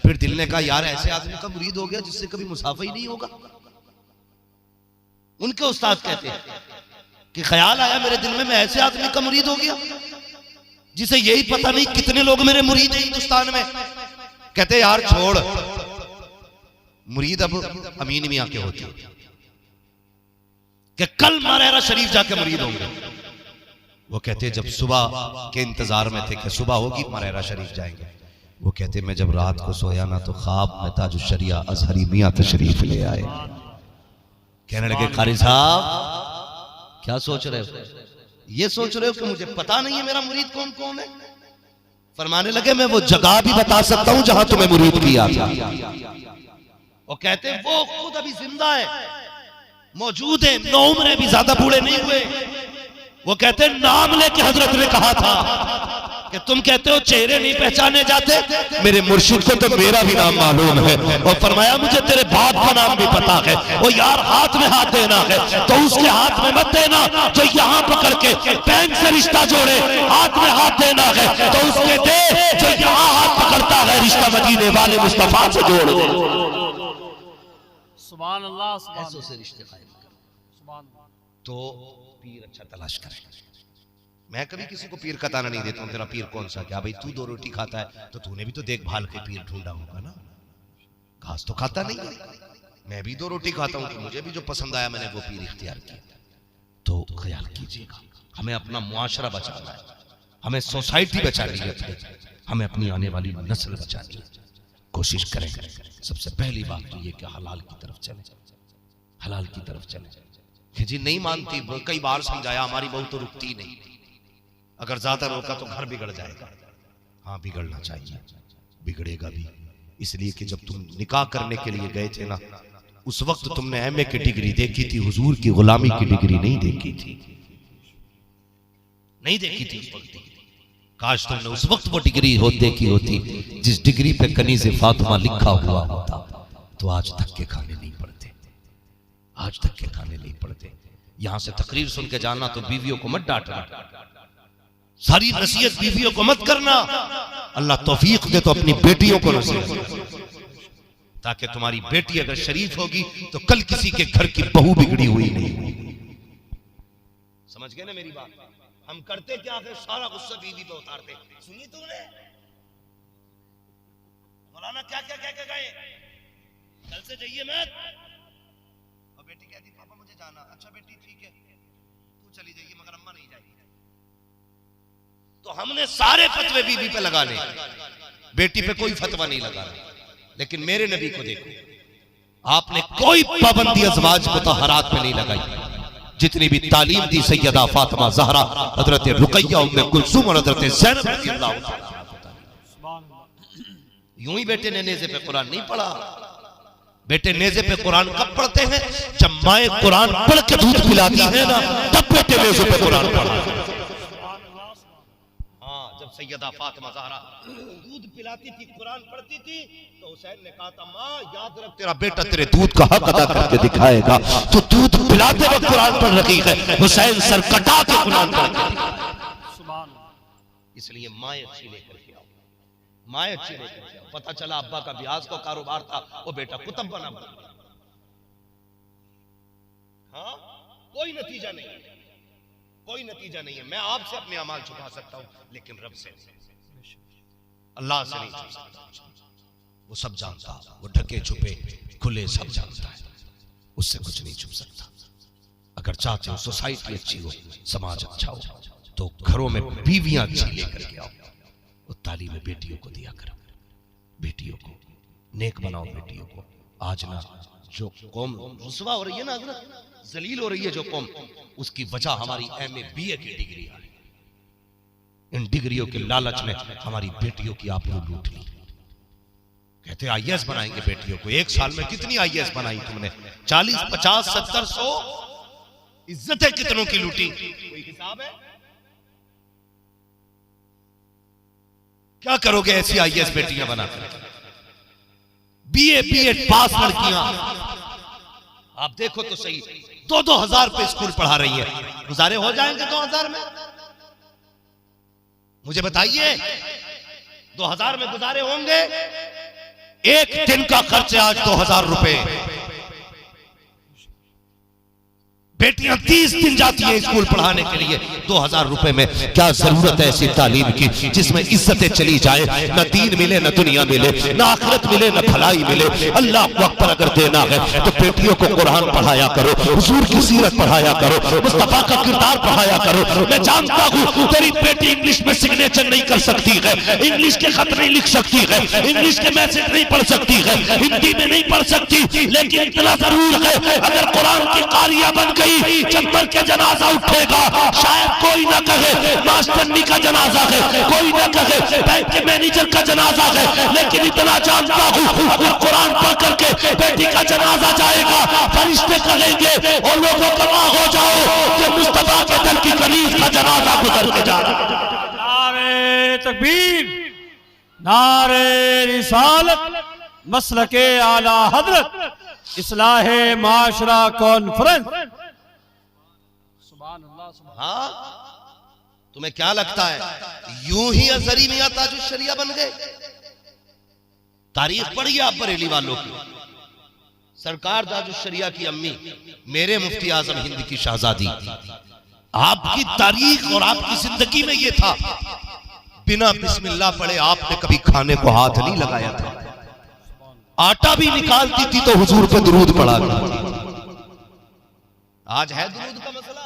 फिर दिल ने कहा यार ऐसे आदमी का मुरीद हो गया जिससे कभी मुसाफा ही नहीं होगा। उनके उस्ताद कहते हैं कि ख्याल आया मेरे दिल में, मैं ऐसे आदमी का मुरीद हो गया जिसे यही पता नहीं कितने लोग मेरे मुरीद हैं हिंदुस्तान में। कहते यार छोड़, मुरीद अब अमीन मियां के होते हैं कि कल मरहरा शरीफ जाके मुरीद होंगे। वो कहते जब सुबह के इंतजार में थे कि सुबह होगी मरहरा शरीफ जाएंगे। वो कहते मैं जब रात को सोया ना तो ख्वाब में ताजुश शरिया अजहरी मियां तशरीफ ले आए। कहने लगे कारी साहब क्या सोच रहे हो? ये सोच रहे हो कि मुझे पता नहीं है मेरा मुरीद कौन कौन है? फरमाने लगे मैं वो जगह भी बता सकता हूं जहां तुम्हें मुरीद किया था। वो कहते वो खुद अभी जिंदा है, मौजूद है, नौ उम्र भी ज्यादा बूढ़े नहीं हुए। वो कहते नाम लेके हजरत ने कहा था कि तुम कहते हो चेहरे नहीं पहचाने जाते, मेरे मुर्शिद को तो मेरा भी नाम मालूम है। और फरमाया मुझे तेरे बाप का नाम भी पता है। वो यार हाथ में हाथ देना है तो उसके हाथ में मत देना जो यहाँ पकड़ के बैंक से रिश्ता जोड़े, हाथ में हाथ देना है तो उसके दे जो यहाँ हाथ पकड़ता है रिश्ता मदीने वाले मुस्तफा से जोड़ दे। सुभान अल्लाह, ऐसों से रिश्ते कायम कर तो पीर अच्छा तलाश करें। मैं कभी किसी को पीर का ताना नहीं देता हूं तेरा पीर कौन सा, क्या भाई तू 2 रोटी खाता है तो तूने भी तो देखभाल के पीर ढूंढा होगा ना, घास तो खाता नहीं है। मैं भी 2 रोटी खाता हूं तो मुझे भी जो पसंद आया मैंने वो पीर इख्तियार किया। तो ख्याल कीजिएगा, हमें अपना मुआशरा बचाना है, हमें सोसाइटी बचानी है, हमें अपनी आने वाली नस्ल बचानी है। कोशिश करें। सबसे पहली बात तो ये कि हलाल की तरफ चले, हलाल की तरफ चले। जी नहीं मानती, कई बार समझाया, हमारी बहू तो रुकती नहीं, अगर ज्यादा रोका तो घर बिगड़ जाएगा। हाँ बिगड़ना चाहिए, बिगड़ेगा भी, इसलिए कि जब तुम निकाह करने के लिए गए थे ना उस वक्त तुमने एमए की डिग्री देखी थी, हुजूर की गुलामी की डिग्री नहीं देखी थी, नहीं देखी थी उस वक्त। काश तुमने उस वक्त वो डिग्री देखी होती जिस डिग्री पे कनीज़े फातिमा लिखा हुआ होता, तो आज धक्के खाने नहीं पड़ते, आज धक्के खाने नहीं पड़ते। यहां से तकरीर सुन के जाना तो बीवियों को मत डांटना, सारी नसीहत बीवियों को मत करना। अल्लाह तौफीक दे तो अपनी बेटियों को नसीहत, ताकि तुम्हारी बेटी अगर शरीफ होगी तो कल किसी के घर की बहू बिगड़ी हुई नहीं होगी। समझ गए ना मेरी बात? हम करते क्या है, सारा गुस्सा बीवी पे उतारते। सुनी तूने मौलाना क्या क्या कह के गए, कल से जाइए मत। और बेटी कहती पापा मुझे जाना। अच्छा बेटी ठीक है तू चली जाइए मगर अम्मा नहीं जाएगी। तो हमने सारे फतवे बीवी पे लगाने, बेटी पे कोई फतवा नहीं लगाना। लेकिन मेरे नबी को देखो, आपने कोई पाबंदी अज़वाज मुतहरात पे नहीं लगाई। जितनी भी तालीम दी सैयदा फातिमा ज़हरा, हजरत रुकैया, उम्मे कुलसूम और हजरत ज़ैनब रज़ियल्लाहु ताला। यूं ही बेटे ने नेज़े पे कुरान नहीं पढ़ा। बेटे नेज़े पे कुरान कब पढ़ते हैं? जब माए कुरान पढ़ के दूध पिलाती है ना, तब बेटे नेज़े पे कुरान पढ़ा। हाँ, जब सैयदा फातिमा ज़हरा दूध पिलाती थी, कुरान पढ़ती थी, तो हुसैन ने कहा था, माँ याद रख, तेरा बेटा तेरे दूध का हक अदा करके दिखाएगा। तो दूध पिलाते वक्त कुरान पढ़ रही है, हुसैन सर कटा के कुरान पढ़ के। इसलिए माए अच्छी लेकर के आओ, माए अच्छी लेकर के आओ। पता चला अब्बा का ब्याज का कारोबार था, वो बेटा कुतुब बना। हाँ, कोई नतीजा नहीं, कोई नतीजा नहीं है। मैं आपसे अपने अमाल छुपा सकता हूं, लेकिन रब से, अल्लाह से नहीं छुपा सकता। वो सब जानता, वो ढके छुपे खुले सब जानता है, उससे कुछ नहीं छुप सकता। अगर चाहते हो सोसाइटी अच्छी हो, समाज अच्छा हो, तो घरों में बीवियां अच्छी लेकर के आओ। वो तालीम बेटियों को दिया करो, बेटियों को नेक बनाओ, बेटियों को। आज ना जो कौम रुसवा हो रही है ना हजरत, जलील हो रही है जो कौम, उसकी वजह हमारी MA BA की डिग्री है। इन डिग्रियों के लालच में हमारी बेटियों की आबरू लूट ली। कहते IAS बनाएंगे बेटियों को। एक साल में कितनी IAS बनाई तुमने? 40, 50, 70, 100 इज्जतें कितनों की लूटी? कोई हिसाब है? क्या करोगे ऐसी IAS बेटियां बनाकर? BA B.Ed पास लड़कियां, आप देखो तो सही, 2-2 हजार पे स्कूल पढ़ा रही है। गुजारे हो जाएंगे 2000 में? मुझे बताइए, 2000 में गुजारे होंगे? एक दिन का खर्च आज 2000 रुपए। बेटियां 30 दिन जाती हैं स्कूल पढ़ाने के लिए 2000 रुपए में। क्या जरूरत है ऐसी तालीम की जिसमें इज्जतें चली जाए, न दीन मिले, न दुनिया मिले, न आखिरत मिले, न भलाई मिले। अल्लाह अकबर अगर देना है तो बेटियों को कुरान पढ़ाया करो, हुजूर की सीरत पढ़ाया करो, मुस्तफा का किरदार पढ़ाया करो। मैं जानता हूं तेरी बेटी इंग्लिश में सिग्नेचर नहीं कर सकती है, इंग्लिश के खत नहीं लिख सकती है, इंग्लिश के मैसेज नहीं पढ़ सकती है, हिंदी में नहीं पढ़ सकती, लेकिन इतना जरूर है, अगर कुरान की कारिया बन गई, चंबर के जनाजा उठेगा, शायद कोई ना कहे मास्टरनी का जनाजा है, कोई ना कहे बैंक के मैनेजर का जनाजा है, लेकिन इतना जानता हूं अगर कुरान पढ़ करके बेटी का जनाजा जाएगा, फरिश्ते कहेंगे और लोगों गवाह हो जाओ कि मुस्तफा के दिल की कलीज का जनाजा गुजर के जा रहा है। नारे तकबीर, नारे रिसालत, मसलके आला हजरत, इस्लाहे माशरा कॉन्फ्रेंस। हाँ, तुम्हें क्या लगता है यूं ही अजहरी मियां ताजुश शरिया बन गए? तारीख पढ़िए आप बरेली वालों की। सरकार ताजुश शरिया की अम्मी, मेरे मुफ्ती आजम हिंद की शहजादी, आपकी तारीख और आपकी जिंदगी में यह था, बिना बिस्मिल्लाह पढ़े आपने कभी खाने को हाथ नहीं लगाया था। आटा भी निकालती थी तो हुजूर पे दुरूद पढ़ा करती। आज है दुरूद का मसला?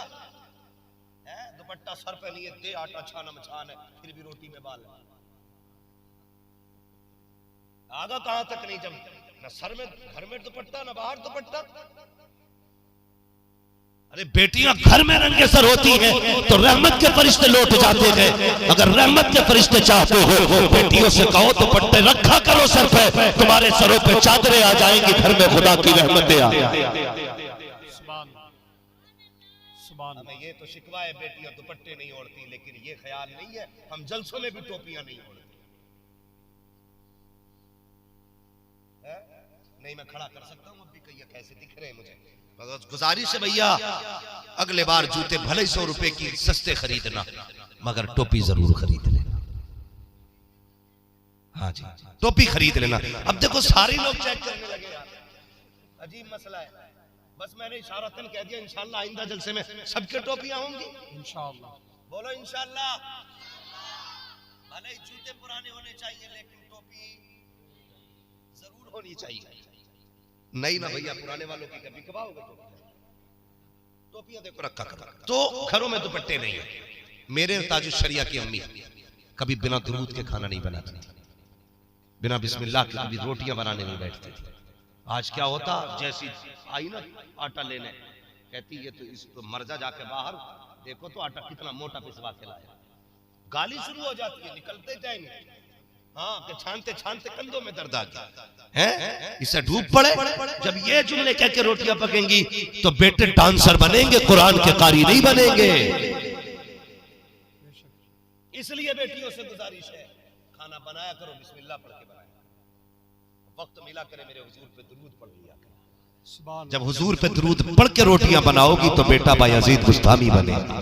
दुपट्टा सर पे नहीं है, दे आटा छानम छान है, फिर भी रोटी में बाल है। आगा कहां तक नहीं, जब न सर में, घर में दुपट्टा, न बाहर दुपट्टा। अरे बेटियां घर में रंगे सर होती हैं तो रहमत के फरिश्ते लौट जाते हैं। अगर रहमत के फरिश्ते चाहते हो, बेटियों से कहो दुपट्टे रखा करो सर पे, तुम्हारे सरों पे चादरें आ जाएंगी, घर में खुदा की रहमतें आ जाएंगी। हमें ये तो शिकवा है बेटियां दुपट्टे नहीं ओढ़ती, लेकिन ये ख्याल नहीं है हम जलसों में भी टोपियां नहीं ओढ़ते। नहीं, मैं खड़ा कर सकता हूं अब भी, कहिए कैसे दिख रहे हैं मुझे। गुजारिश है भैया, अगले बार जूते भले 100 रुपए की सस्ते खरीदना, मगर टोपी जरूर खरीद लेना। हाँ जी, टोपी खरीद लेना। अब देखो सारे लोग चेक करने लगे यार, अजीब मसला है। बस मैंने इशारतन कह दिया, इंशाल्लाह आइंदा जलसे में सबके टोपियां होंगी इंशाल्लाह। बोलो इंशाल्लाह। भले जूते पुराने होने चाहिए, लेकिन टोपी जरूर होनी चाहिए। नहीं ना भैया, पुराने वालों की कभी कबाओगे टोपियां देखो रखा करो। तो घरों में दुपट्टे नहीं है। मेरे ताजुश शरिया की अम्मी कभी बिना दुरूद के खाना नहीं बनाती थी, बिना बिस्मिल्लाह के कभी रोटियां बनाने नहीं बैठती थी। आज क्या होता, जैसी आई ना आटा लेने, कहती ये तो इस मर जाके बाहर देखो तो आटा कितना मोटा पिसवा के लाया। गाली शुरू हो जाती है, निकलते जाएंगे। हाँ कि छानते छानते कंधों में दर्द आ गया है, इससे डूब पड़े। जब ये जुमले कह के रोटियां पकेंगी तो बेटे डांसर बनेंगे, कुरान के कारी नहीं बनेंगे। इसलिए बेटियों से गुजारिश है, खाना बनाया करो बिस्मिल्लाह पढ़ के बनाया, वक्त मिला करे मेरे हुजूर पे दुरूद पढ़ लिया करो। जब हुजूर पे दुरूद पढ़ के रोटियां बनाओगी तो बेटा बायजीद बुस्तामी बनेगा,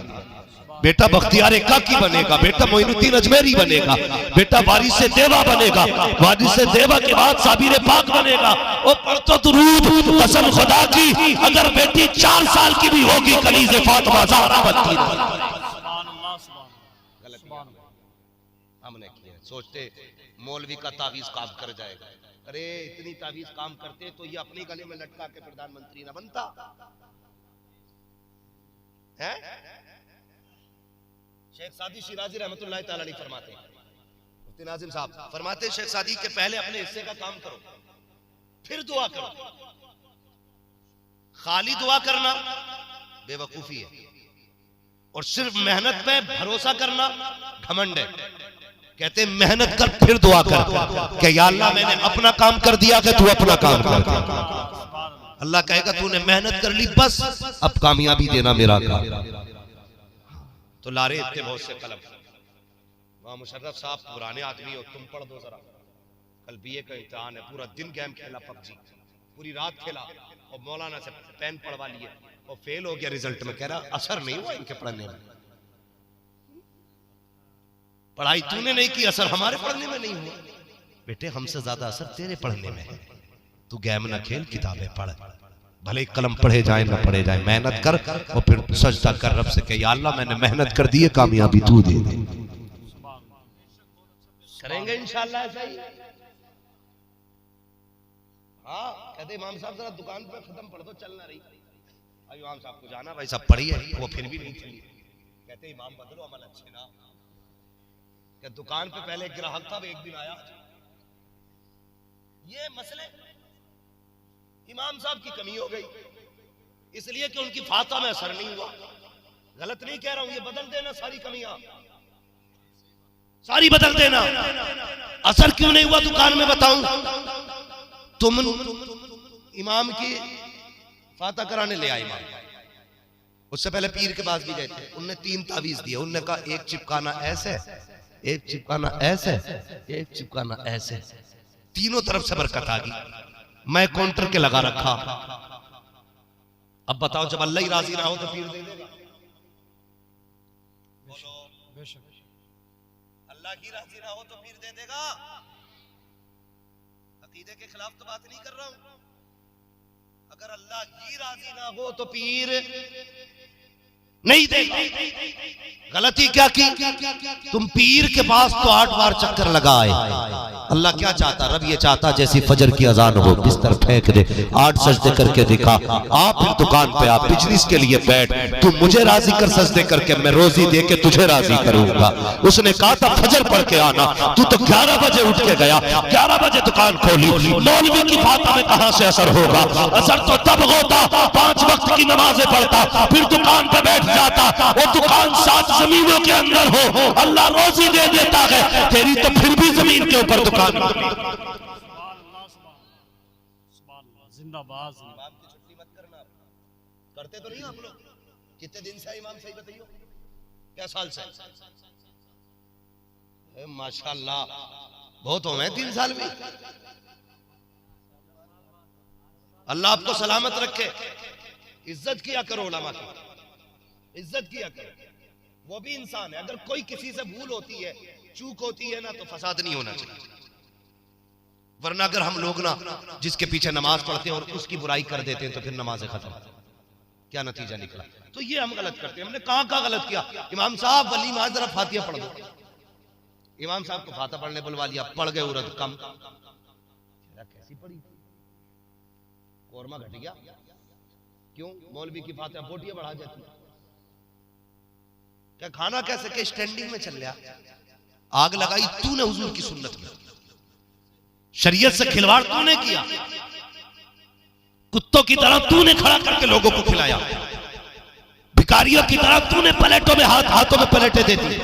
बेटा बख्तियार काकी बनेगा, बेटा मोइनुद्दीन अजमेरी बनेगा, बेटा वारिस से देवा बनेगा, वारिस से देवा के बाद साबिर पाक बनेगा। ओ पढ़तो दुरूद, कसम खुदा की अगर बेटी 4 साल की भी होगी कलीज़े फातिमा ज़हरा बनती रहेगी। हमने किया, सोचते मौलवी का तावीज काम कर जाएगा। अरे इतनी तावीज काम करते तो ये अपनी गले में लटका के प्रधानमंत्री ना बनता है। शेख सादी शिराजी रहमतुल्लाह ताला अलैह फरमाते, मुफ्ती नाजिम साहब फरमाते, शेख सादी के पहले अपने हिस्से का काम करो फिर दुआ करो। खाली दुआ करना बेवकूफी है और सिर्फ मेहनत पे भरोसा करना घमंड है। कहते मेहनत कर फिर दुआ कर कि या अल्लाह मैंने अपना काम कर दिया कि तू अपना काम कर। अल्लाह कहेगा तूने मेहनत कर ली बस, अब कामयाबी देना मेरा काम। तो लारे इतने बहुत से कलम। वहां मुशर्रफ साहब पुराने आदमी हो, तुम पढ़ दो जरा, कल बीए का इम्तिहान है, पूरा दिन गेम खेला पबजी, पूरी रात खेला और मौलाना से पेन पढ़वा लिए और फेल हो गया रिजल्ट में। कह रहा असर नहीं हुआ इनके पढ़ने में, पढ़ाई तूने नहीं की, असर हमारे पढ़ने में नहीं हुआ। बेटे हमसे ज्यादा असर तेरे पढ़ने में है, तू गेम ना खेल, किताबें पढ़, भले कलम पढ़े जाए ना पढ़े जाए, मेहनत कर और फिर सजदा कर रब से, या अल्लाह मैंने मेहनत कर दी है, कामयाबी तू दे दे। करेंगे इंशाअल्लाह ऐसा ही। हाँ कहते इमाम साहब जरा दुकान पे खत्म पढ़ दो, चल ना रही। इमाम साहब को जाना भाई साहब पढ़ी है, वो फिर भी नहीं चली। कहते इमाम बदलो, अमल अच्छे ना। क्या दुकान पे पहले एक ग्राहक था, एक दिन आया, ये मसले इमाम साहब की कमी हो गई, इसलिए कि उनकी फाता में असर नहीं हुआ। गलत नहीं कह रहा हूं, ये बदल देना सारी कमियां, सारी बदल देना। असर क्यों नहीं हुआ दुकान में बताऊं। तुम इमाम की फाता कराने ले आए इमाम, उससे पहले पीर के पास भी गए थे, उनने 3 तावीज दिए। उनने कहा एक चिपकाना ऐसे, एक चिपकाना ऐसे, एक चिपकाना ऐसे, तीनों तरफ से बरकत आ गई। मैं काउंटर के लगा रखा। अब बताओ जब अल्लाह ही राजी ना हो तो पीर दे देगा। अल्लाह की राजी ना हो तो पीर दे देगा। अकीदे के खिलाफ तो बात नहीं कर रहा हूं। अगर अल्लाह की राजी ना हो तो पीर नहीं देगा। गलती क्या की, तुम पीर के पास तो 8 बार चक्कर लगाए। अल्लाह क्या चाहता, रब ये चाहता जैसी फजर की अजान हो बिस्तर फेंक दे, 8 सजदे करके दिखा, आप फिर दुकान पे आप बिजनेस के लिए बैठ, तू मुझे राजी कर सजदे करके, मैं रोजी दे के तुझे राजी करूंगा। उसने कहा था फजर पढ़ के आना, तू तो 11 बजे उठ के गया, 11 बजे दुकान खोली। मौलवी की फाता में कहां से असर होगा। असर तो तब होता 5 वक्त की नमाजें पढ़ता, फिर दुकान पे बैठ जाता, वो दुकान 7 जमीनों के अंदर हो, अल्लाह रोजी दे देता है, तेरी तो फिर भी जमीन के ऊपर दुकान। जिंदाबाद। इमाम की छुट्टी मत करना। करते तो नहीं आप लोग? कितने दिन से इमाम सही बताइयो, क्या साल से? माशाल्लाह बहुत हो गए 3 साल भी। अल्लाह आपको सलामत रखे। इज्जत किया करो उलमा की, इज्जत किया करो। वो भी इंसान है, अगर कोई किसी से भूल होती है, चूक होती है ना, तो फसाद नहीं होना चाहिए। वरना अगर हम लोग ना जिसके पीछे नमाज पढ़ते हैं और उसकी बुराई कर देते हैं तो फिर नमाज खत्म, क्या नतीजा निकला। तो ये हम गलत करते हैं। हमने कहां गलत किया। इमाम साहब वली मां जरा फातिहा पढ़ दो। इमाम साहब को फातिहा पढ़ने बुलवा लिया, पढ़ गए उरद कम। कैसी पढ़ी, कोरमा घट गया। क्यों? मौलवी की फातिहा बोटियां बढ़ा जाती। क्या खाना कैसे के स्टैंडिंग में चल रहा। आग लगाई तूने हुजूर की सुन्नत में, शरीयत से खिलवाड़ तूने किया। कुत्तों की तरह तूने खड़ा करके लोगों को खिलाया, भिखारियों की तरह तूने प्लेटों में हाथों में प्लेटें दे दी।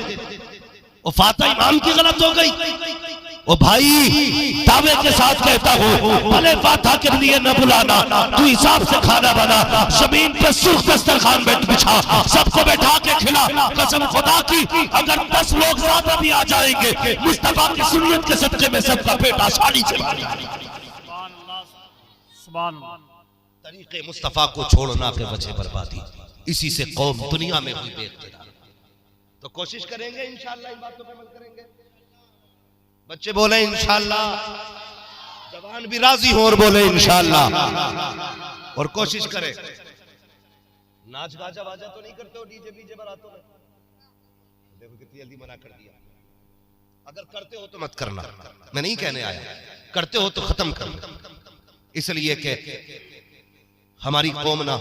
वो फाता इमाम की गलत हो गई। ओ भाई दावे के साथ कहता हूँ, भले फाता के लिए न बुलाना, तू हिसाब से खाना बना, जमीन पे सुख दस्तरखान बिछा, सबको बैठा के खिला। कसम खुदा की अगर 10 लोग ज्यादा भी आ जाएंगे, मुस्तफा की सुन्नत के सदके में सबका पेट आसानी से तरीके मुस्तफा को छोड़ना के वजह बर्बादी, इसी से कौम दुनिया में हुई बेइख्तियार। तो कोशिश करेंगे इंशाअल्लाह इन बातों पे अमल करेंगे। बच्चे बोले इंशाअल्लाह, जवान भी राजी हो और बोले इंशाअल्लाह, और कोशिश करें। नाच गाजा वाजा तो नहीं करते हो डीजे बीजे बारातों में? देखो कितनी जल्दी मना कर दिया। अगर करते हो तो मत करना, मैं नहीं कहने आया, करते हो तो खत्म करना। इसलिए कि हमारी कौम ना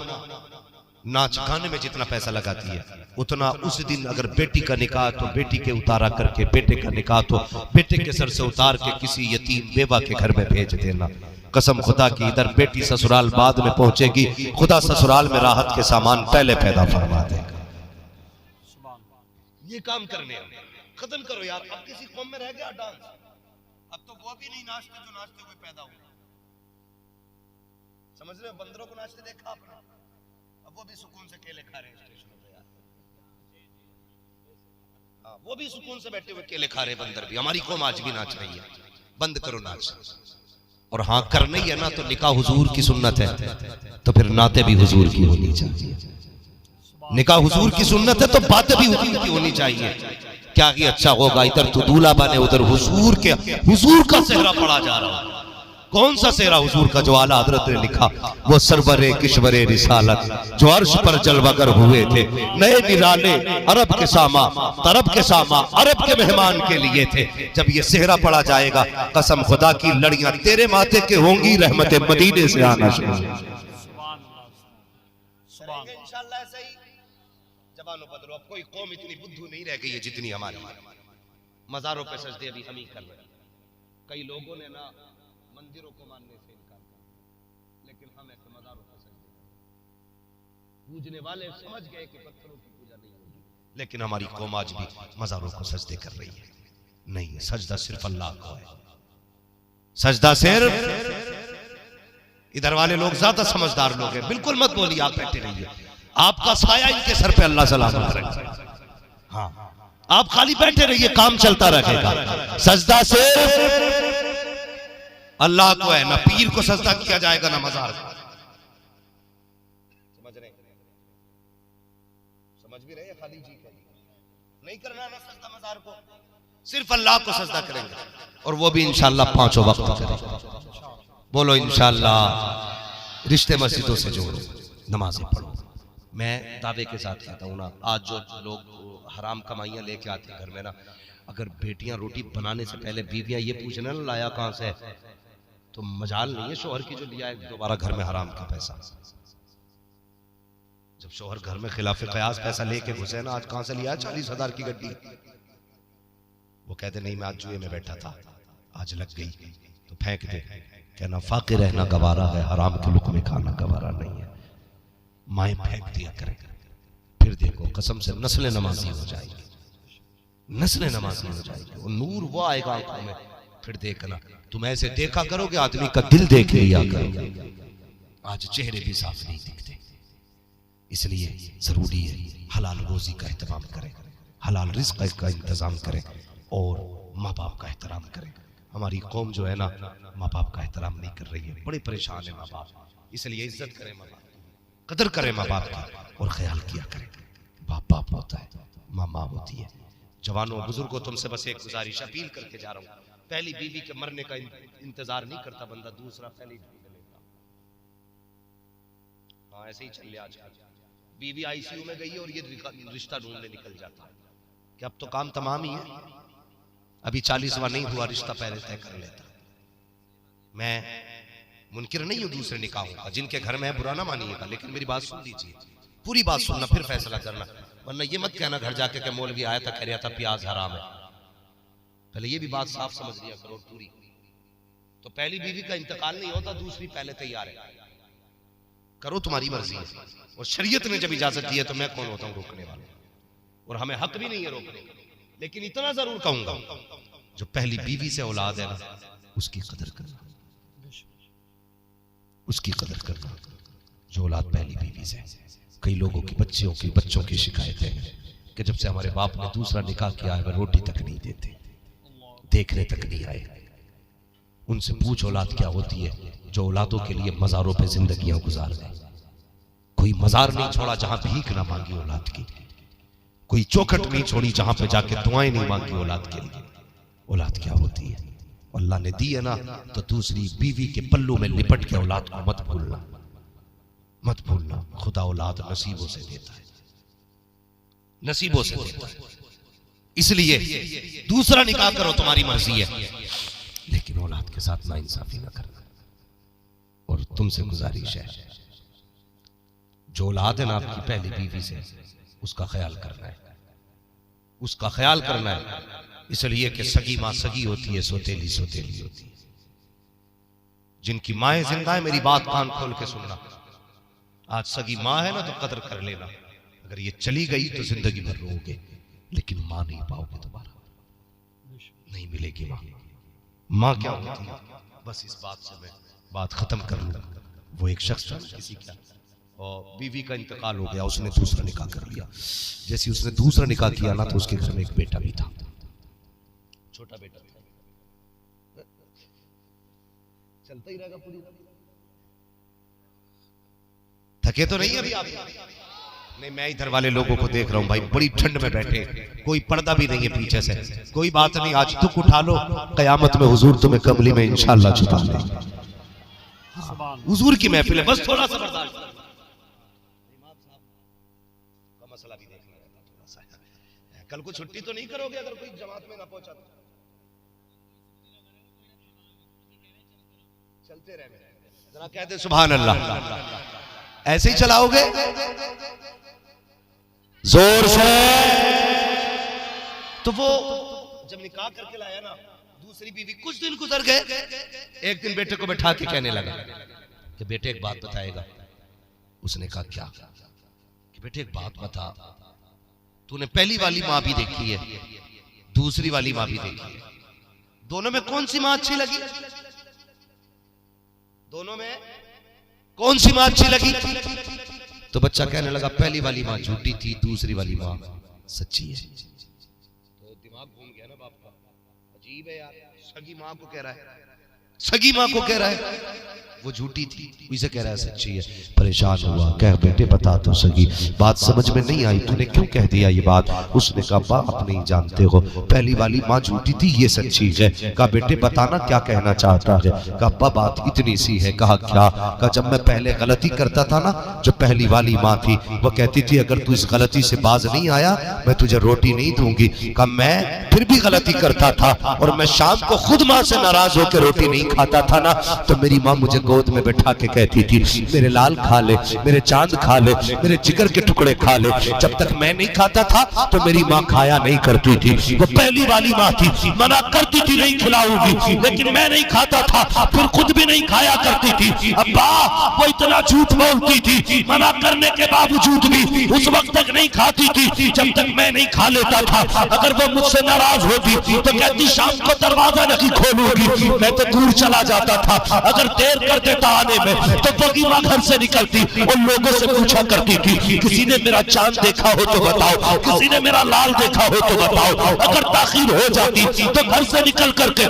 नाच गाने में जितना पैसा लगाती है, उतना उस दिन अगर बेटी का निकाह तो बेटी के उतारा करके, बेटे का निकाह तो बेटे के सर से उतार के किसी यतीम बेवा के घर में भेज देना। कसम खुदा की इधर बेटी ससुराल बाद में पहुंचेगी, खुदा ससुराल में राहत के सामान पहले पैदा फरमा देगा। ये काम करने खत्म करो यार। अब किसी कौम में रह गया डांस? अब तो वो भी नहीं नाचते जो नाचते हुए पैदा हुए। समझ रहे हो? बंदरों को नाचते देखा आपने, अब वो भी सुकून से केले खा रहे हैं स्टेशनों पे यार। हाँ, वो भी सुकून से बैठे हुए केले खा रहे हैं बंदर भी। हमारी कौम आज भी नाच रही है। बंद करो नाच। और हाँ, करना ही है ना तो निकाह हुजूर की सुन्नत है, तो फिर नाते भी हुजूर की होनी चाहिए। निकाह हुजूर की सुन्नत है तो बातें भी हुजूर की होनी चाहिए। क्या ही अच्छा होगा, इधर तो दूल्हा बने, उधर हुजूर का सेहरा पड़ा जा रहा है। कौन सा सेहरा हुजूर का? जो आला हजरत ने लिखा, वो सरवरे किश्वरे रिसालत जो अर्श पर जलवागर हुए थे, नए निराले अरब के सामा, तरब के सामा अरब के मेहमान के लिए थे। जब ये सेहरा पड़ा जाएगा, कसम खुदा की लड़ियां तेरे माथे के होंगी, रहमते मदीने से आना शुरू। इंशाअल्लाह ऐसे ही जवानों बदलो। अब कोई कौम इतनी बुद्धू नहीं रह गई है जितनी हमारी। मजारों पे सजदे अभी हम ही कर रहे हैं। कई लोगों ने ना मंदिरों को मानने से इनकार किया, लेकिन हम ऐसे मजारों को सजदे पूजने वाले समझ गए कि पत्थरों की पूजा नहीं होगी, लेकिन हमारी कौम आज भी मजारों को सजदे कर रही है। नहीं, सजदा सिर्फ अल्लाह को है। सजदा सिर्फ, इधर वाले लोग ज्यादा समझदार लोग हैं। बिल्कुल मत बोलिए, आप बैठे रहिए, आपका साया इनके सर पे अल्लाह सलामत रखे। हाँ, आप खाली बैठे रहिए, काम चलता रहेगा। सजदा सिर्फ अल्लाह को है, ना पीर को सजदा किया जाएगा ना मजार को। समझ भी रहे खाली जी को नहीं करना ना सजदा मजार को, सिर्फ अल्लाह को सजदा करेंगे, और वो भी इंशाअल्लाह 5 वक्त करेंगे। बोलो इंशाअल्लाह। रिश्ते मस्जिदों से जोड़ो, नमाजें पढ़ो। मैं दावे के साथ कहता हूँ ना, आज जो लोग हराम कमाइयाँ लेके आते हैं घर में ना, अगर बेटियां रोटी बनाने से पहले बीवियां ये पूछना ना लाया कहाँ से, तो मजाल नहीं है शोहर की जो लिया है दोबारा घर में हराम का पैसा। जब शोहर घर में खिलाफ कयास पैसा लेके घुसे ना, आज कहां से लिया है 40,000 की गड्डी, वो कहते नहीं मैं आज जुए में बैठा था, आज लग गई तो फेंक दे। कहना फाके रहना गवारा है, हराम के लुक़मे खाना गवारा नहीं है। माएँ फेंक दिया करें, फिर देखो कसम से नस्लें नमाजी हो जाएगी, नस्लें नमाजी हो जाएगी, वो नूर वो आएगा आंखों में। फिर देखना, तुम ऐसे देखा करोगे आदमी का दिल देख लिया करोगे। आज चेहरे भी साफ नहीं दिखते, इसलिए जरूरी है हलाल रोजी का एहतमाम करें, हलाल रिज़्क़ का इंतजाम करें, और माँ बाप का एहतराम करें। हमारी कौम जो है ना, माँ बाप का एहतराम नहीं कर रही है, बड़े परेशान है माँ बाप। इसलिए इज्जत करें माँ बाप, कदर करें माँ बाप की, और ख्याल किया करें। बाप बाप होता है, माँ माँ होती है। जवानों बुजुर्गों, तुमसे बस एक गुजारिश अपील करके जा रहा हूँ, पहली बीवी के मरने का इंतजार नहीं करता बंदा, दूसरा पहले ही ढूंढ लेता। हाँ, ऐसे ही चल आज। बीवी आईसीयू में गई है और ये रिश्ता ढूंढने निकल जाता है कि अब तो काम तमाम ही है, अभी 40वां नहीं हुआ, रिश्ता पहले तय कर लेता। मैं मुनकिर नहीं हूं दूसरे निकाहों का, जिनके घर में है बुरा ना मानिएगा, लेकिन मेरी बात सुन लीजिए, पूरी बात सुनना फिर फैसला करना, वरना ये मत कहना घर जाके कि मौलवी आया था कह रहा था प्याज हराम है। पहले ये भी बात साफ समझ लिया करो पूरी। तो पहली बीवी का इंतकाल नहीं होता, दूसरी पहले तैयार है। करो तुम्हारी मर्जी है, और शरीयत ने जब इजाजत दी है तो मैं कौन होता हूं रोकने वाला, और हमें हक भी नहीं है रोकने का। लेकिन इतना जरूर कहूंगा, जो पहली बीवी से औलाद है ना, उसकी कदर करना, उसकी कदर करना, जो औलाद पहली बीवी से। कई लोगों की बच्चों की शिकायत है कि जब से हमारे बाप ने दूसरा निकाह किया है, वह रोटी तक नहीं देते, देखने तक नहीं आए। उनसे पूछ औलाद क्या होती है, जो औलादों के लिए मज़ारों पे जिंदगियां गुजार गए। कोई मज़ार नहीं छोड़ा जहां भीख ना मांगी औलाद की, कोई चौखट नहीं छोड़ी जहां पे जाके दुआएं नहीं मांगी औलाद के लिए। औलाद क्या होती है, अल्लाह ने दी है ना, तो दूसरी बीवी के पल्लू में लिपट के औलाद को मत भूलना, मत भूलना। खुदा औलाद नसीबों से देता है, नसीबों से देता है। इसलिए दूसरा निकाह करो, तुम्हारी मर्जी है, लेकिन औलाद के साथ नाइंसाफी ना करना। और तुमसे गुजारिश है, जो औलाद है ना आपकी पहली बीवी से, उसका ख्याल करना है, उसका ख्याल करना है। इसलिए कि सगी मां सगी होती है, सोतेली सोतेली होती है। जिनकी माएं जिंदा है, मेरी बात कान खोल के सुनना। आज सगी मां है ना तो कदर कर लेना, अगर ये चली गई तो जिंदगी भर रोगे, लेकिन मां नहीं पाओगे, दोबारा नहीं मिलेगी मां। मां क्या होती है, बस इस बात से मैं बात खत्म कर लूं। वो एक शख्स था, किसी का और बीवी का इंतकाल हो गया, उसने दूसरा निकाह कर लिया। जैसे उसने दूसरा निकाह किया ना, तो उसके घर में एक बेटा भी था, छोटा बेटा था, चलता ही रहेगा पूरी। थके तो नहीं अभी आप? नहीं, मैं इधर वाले लोगों को देख रहा हूं भाई, बड़ी ठंड में बैठे, कोई पर्दा भी नहीं है पीछे से। कोई बात नहीं, आज दुख उठा लो, कयामत में हुजूर तुम्हें कमली में इंशाअल्लाह छुपा लेंगे। हुजूर की महफिल है, बस थोड़ा सा बर्दाश्त का मसला भी देखना रहता थोड़ा सा। कल को छुट्टी तो नहीं करोगे अगर कोई जमात में ना पहुंचा तो? चलते रहने, जरा कह दे सुभान अल्लाह। ऐसे ही चलाओगे जोर से? तो वो जब निकाह करके लाया ना दूसरी बीवी, कुछ दिन गुजर गए, एक दिन बेटे को बैठा के कहने लगा कि बेटे एक बात बताएगा। उसने कहा क्या? कि बेटे एक बात बता, तूने पहली वाली मां भी देखी है, दूसरी वाली मां भी देखी है, दोनों में कौन सी मां अच्छी लगी? दोनों में कौन सी मां अच्छी लगी? तो बच्चा कहने लगा पहली वाली मां झूठी थी, दूसरी वाली मां सच्ची है। तो दिमाग घूम गया ना बाप का, अजीब है यार, सगी मां को कह रहा है, सगी मां को कह रहा है वो झूठी थी, इसे कह रहा है सच्ची है। परेशान हुआ, कह बेटे बता तो सही, बात समझ में नहीं आई, तूने क्यों कह दिया ये बात? उसने कहा बाप आप नहीं जानते हो, पहली वाली माँ झूठी थी, ये सच्ची है। कहा बेटे बताना क्या कहना चाहता है? कहा अब्बा बात इतनी सी है। कहा क्या? कहा जब मैं पहले गलती करता था ना, जो पहली वाली माँ थी वो कहती थी अगर तू इस गलती से बाज नहीं आया मैं तुझे रोटी नहीं दूंगी। कहा मैं फिर भी गलती करता था और मैं शाम को खुद माँ से नाराज होकर रोटी नहीं खाता था ना, तो मेरी माँ मुझे गोद में बैठा के कहती थी मेरे लाल खा ले, मेरे चांद खा ले, मेरे जिगर के टुकड़े खा ले। जब तक मैं नहीं खाता था तो मेरी माँ खाया नहीं करती थी। वो पहली वाली माँ थी, मना करती थी नहीं खिलाऊंगी, लेकिन मैं नहीं खाता था, फिर खुद भी नहीं खाया करती थी। अब्बा वो इतना झूठ बोलती थी, मना करने के बावजूद भी उस वक्त तक नहीं खाती थी जब तक मैं नहीं खा लेता था। अगर वो मुझसे नाराज होती तो कहती शाम को दरवाजा नहीं खोलूंगी, मैं तो दूर चला जाता था। अगर देर कर देता आने में तो बगीमा घर से निकलती और लोगों से पूछा करती थी किसी ने मेरा चांद देखा हो तो बताओ, किसी ने मेरा लाल देखा हो तो बताओ। अगर ताखीर हो जाती तो घर से निकल करके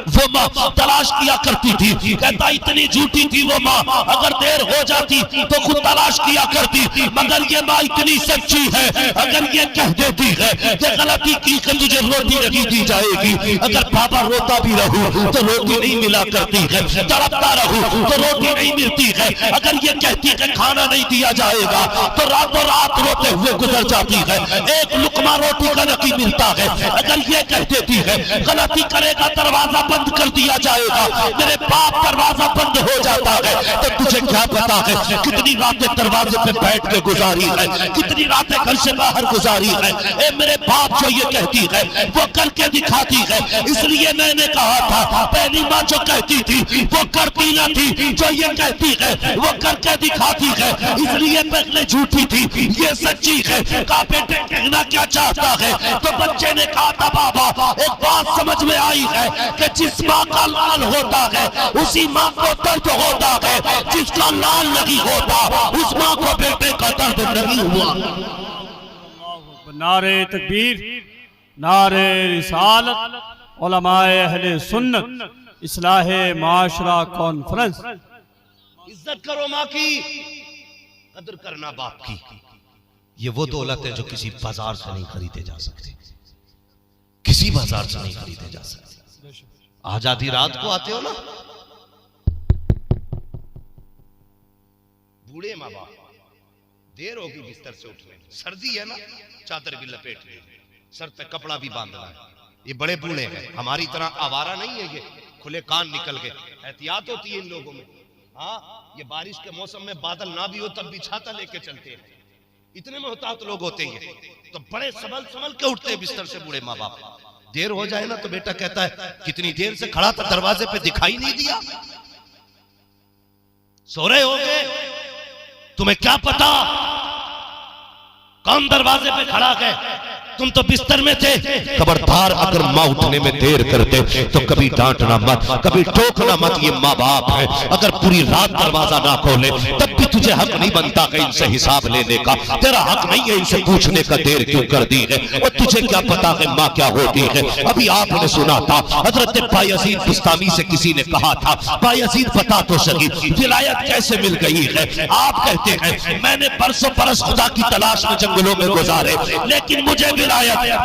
वो माँ तलाश किया करती थी। कहता इतनी झूठी थी वो माँ, अगर देर हो जाती तो खुद तलाश किया करती। मगर ये माँ इतनी सच्ची है, अगर ये कह देती है कि गलती की कि तुझे रोटी नहीं दी जाएगी, अगर बाबा रोता भी रहूं तो रोटी नहीं मिला करती है, तड़पता रहूं तो रोटी नहीं मिलती है। अगर ये कहती है खाना नहीं दिया जाएगा तो रातों रात रोते हुए गुजर जाती है, एक लुकमा रोटी का नहीं मिलता है। अगर ये कह देती है गलती करेगा दरवाजा बंद कर दिया जाएगा, मेरे बाप दरवाजा बंद हो जाता है, तो तुझे क्या पता है कितनी रातें दरवाजे पे बैठ के गुजारी है, कितनी रातें घर से बाहर गुजारी है। ए मेरे बाप जो ये कहती है वो करके दिखाती है। इसलिए मैंने कहा था पहली माँ जो कहती थी वो करती न थी, जो ये कहती है वो करके दिखाती है, इसलिए पहले झूठी थी ये सच्ची है। कहा बेटे कहना क्या चाहता है? तो बच्चे ने कहा था बाबा एक बात समझ में आई है कि जिस माँ का लाल होता है उसी माँ को दर्द होता है, जिसका लाल नहीं होता उस माँ को बेटे का दर्द नहीं हुआ। नारे तकबीर, नारे रिसालत, उलमाए अहले सुन्नत, इस्लाहे माशरा कॉन्फ्रेंस। इज्जत करो माँ की, कदर करना बाप की। ये वो दौलत है जो किसी बाजार से नहीं खरीदे जा सकती, किसी बाजार से नहीं खरीदे जा सकती। आज आधी रात को आते हो ना, बूढ़े माँ बाप, देर होगी बिस्तर से उठने, सर्दी है ना, चादर भी लपेट ली, सर पे कपड़ा भी बांधना है। ये बड़े बूढ़े हैं, हमारी तरह आवारा नहीं है, ये खुले कान निकल के। एहतियात होती है इन लोगों में। हाँ, ये बारिश के मौसम में बादल ना भी हो तब भी छाता लेके चलते हैं, इतने मोहतात लोग होते हैं। तो बड़े संभल संभल के उठते हैं बिस्तर से बूढ़े माँ बाप। देर हो जाए ना तो बेटा कहता है कितनी देर से खड़ा था दरवाजे पे, दिखाई नहीं दिया, सो रहे हो गए, तुम्हें क्या पता कौन दरवाजे पे खड़ा है, तुम तो बिस्तर में थे। खबरदार अगर माँ उठने में देर करते तो कभी डांटना मत, कभी टोकना मत, ये माँ बाप है। अगर पूरी रात दरवाजा ना खोले तब भी तुझे हक नहीं बनता कि इनसे हिसाब लेने का, तेरा हक नहीं है इनसे पूछने का, देर क्यों कर दी है, और तुझे क्या पता है माँ क्या होती है। अभी आपने सुना था हजरत बायजीद बुस्तामी से किसी ने कहा था, बायजीद बता तो सही विलायत कैसे मिल गई है। आप कहते हैं मैंने बरसों बरस खुदा की तलाश में जंगलों में गुजारे, लेकिन मुझे विलायत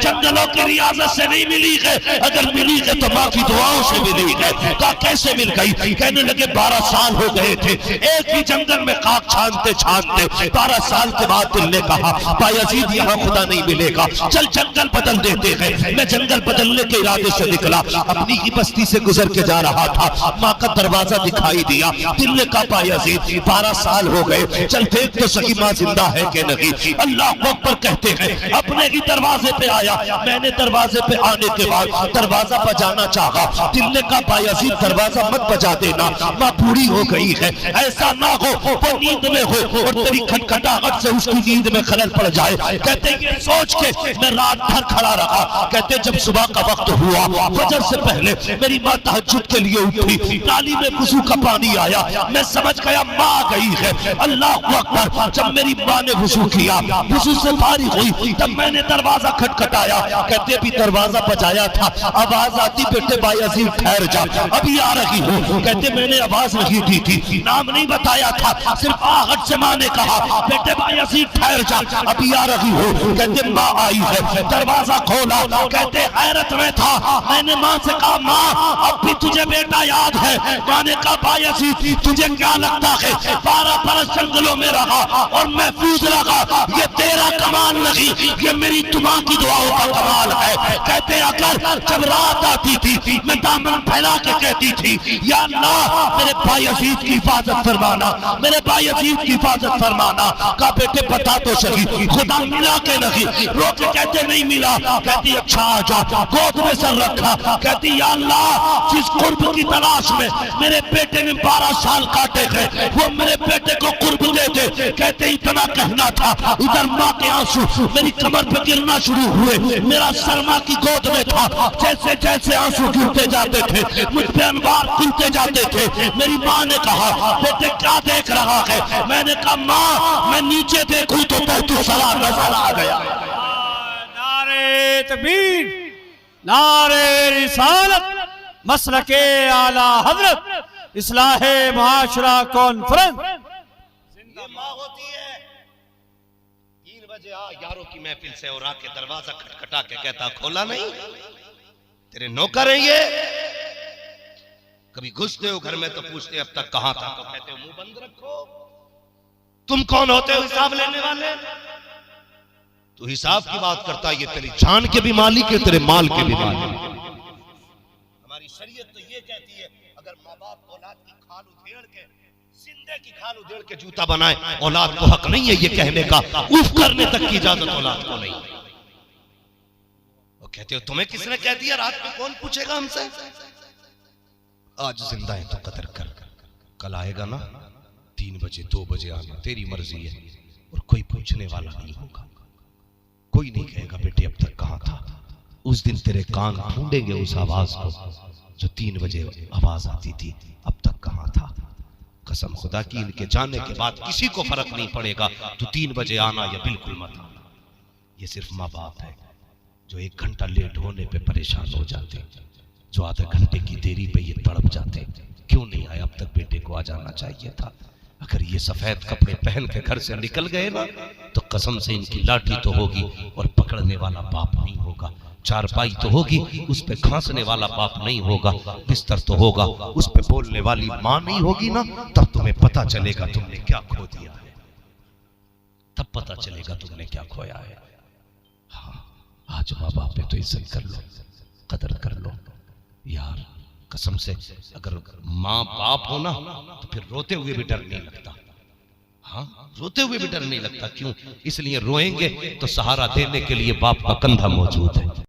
जंगलों की रियासत से नहीं मिली है, अगर मिली है तो माँ की दुआओं से मिली है। कहा कैसे मिल गई? कहने लगे 12 साल हो गए थे एक ही जंगल में खाक छानते छानते, 12 साल के बाद दिल ने कहा बायजीद यहाँ खुदा नहीं मिलेगा, चल जंगल बदल देते हैं। मैं जंगल बदलने के इरादे से निकला, अपनी ही बस्ती से गुजर के जा रहा था, माँ का दरवाजा दिखाई दिया। दिल ने कहा बायजीद 12 साल हो गए, चल देख तो सही माँ जिंदा है कि नहीं। अल्लाह अकबर कहते हैं अपने ही दरवाजे पे आया, मैंने दरवाजे पे आने के बाद दरवाजा बजाना चाहा, दिल ने कहा बायजीद दरवाजा मत बजा देना, माँ बूढ़ी हो गई है, ऐसा ना हो वो नींद में हो और तेरी खटखटाहट से उसकी नींद में खलल पड़ जाए। कहते ये सोच के मैं रात भर खड़ा रहा। कहते जब सुबह का वक्त हुआ, फजर से पहले मेरी माँ तहज्जुद के लिए उठी, नाली में वुजू का पानी आया, मैं समझ गया माँ आ गई है। अल्लाह अकबर, जब मेरी माँ ने वुजू किया, वुजू से फारिग हुई, तब मैंने दरवाजा खटखटाया। कहते भी दरवाजा बजाया था, आवाज आती बेटे बायजीद ठहर जा, अभी आ रही हूँ। कहते मैंने आवाज नहीं दी थी, नाम नहीं बताया था, सिर्फ आहट से माँ ने कहा बेटे बायजीद ठहर जा, अभी आ रही हूँ। कहते माँ आई है, दरवाजा खोला। कहते हैरत में था, मैंने माँ से कहा माँ अब भी तुझे बेटा याद है? माँ ने कहा बायजीद तुझे क्या लगता है 12 बरस जंगलों में रहा और महफूज रहा, ये तेरा कमाल नहीं, ये मेरी तुम्हां की दुआओं का कमाल है। कहते अगर जब रात आती थी मैं दामन फैला के कहती थी या अल्लाह मेरे बायजीद की हिफाजत फरमाना, मेरे बायजीद की हिफाजत फरमाना। कहा बेटे बता तो सही खुदा मिला के नहीं? रो के कहते नहीं मिला। कहती अच्छा आ जा, गोद में सर रखा। कहती या अल्लाह जिस कुर्ब की तलाश में मेरे बेटे ने 12 साल काटे थे वो मेरे बेटे को कुर्ब दे दे। कहते इतना कहना था, इधर माँ के आंसू मेरी कमर पे गिरना शुरू हुए, मेरा सर माँ की गोद में था, जैसे जैसे आंसू गिरते जाते थे मुझ पे अनवार खुलते जाते थे। मेरी माँ ने कहा बेटे क्या देख रहा है? मैंने कहा माँ मैं नीचे देखूं तो तू सरा नजर आ गया। नारे तकबीर, नारे रिसालत, मसलके आला हजरत, इस्लाहे माशरा कॉन्फ्रेंस। माँ होती है 3 बजे आ यारों की महफिल से और आके दरवाजा खटखटा के कहता खोला नहीं, तेरे नौकर हैं ये। कभी घुसते हो घर में तो पूछते अब तक कहां था, तो कहते हो मुंह बंद रखो। तुम कौन होते हो हिसाब लेने वाले? तू हिसाब की बात करता, ये तेरी जान के भी मालिक है, तेरे माल के भी मालिक। हमारी शरीयत तो ये कहती है अगर माँ बाप औलाद की खाल उधेड़ के, जिंदे की खाल उधेड़ के जूता बनाए, औलाद को हक नहीं है ये कहने का, उफ करने तक की इजाजत औलाद को नहीं। वो कहते हो तुम्हें किसने कह दिया? रात में कौन पूछेगा हमसे? आज जिंदा है तो कदर कर, कल आएगा ना 3 बजे 2 बजे आना, तेरी मर्जी है। और कोई पूछने वाला नहीं होगा, कोई नहीं कहेगा बेटे अब तक कहां था। उस दिन तेरे कान ढूंढेंगे उस आवाज को जो 3 बजे आवाज आती थी, अब तक कहां था। कसम खुदा की, इनके जाने के बाद किसी को फर्क नहीं पड़ेगा तू 3 बजे आना या बिल्कुल मत आना। ये सिर्फ माँ बाप है जो 1 घंटा लेट होने पे परेशान हो जाते, जो आधे घंटे की देरी पे ये तड़प जाते, क्यों नहीं आया, अब तक बेटे को आ जाना चाहिए था। अगर ये सफेद कपड़े पहन के घर से निकल गए ना तो कसम से इनकी लाठी तो होगी और पकड़ने वाला बाप नहीं होगा, चारपाई तो होगी उस पे खांसने वाला बाप नहीं होगा, बिस्तर तो होगा उस पे बोलने वाली माँ नहीं होगी ना, तब तुम्हें पता चलेगा तुमने क्या खो दिया है, तब पता चलेगा तुमने क्या खोया है। हाँ, आज माँ बाप है तो इज्जत कर लो, कदर कर लो यार। कसम से अगर माँ बाप हो ना तो फिर रोते हुए भी डर नहीं लगता। हाँ, रोते हुए भी डर नहीं लगता। क्यों? इसलिए रोएंगे तो सहारा देने के लिए बाप का कंधा मौजूद है।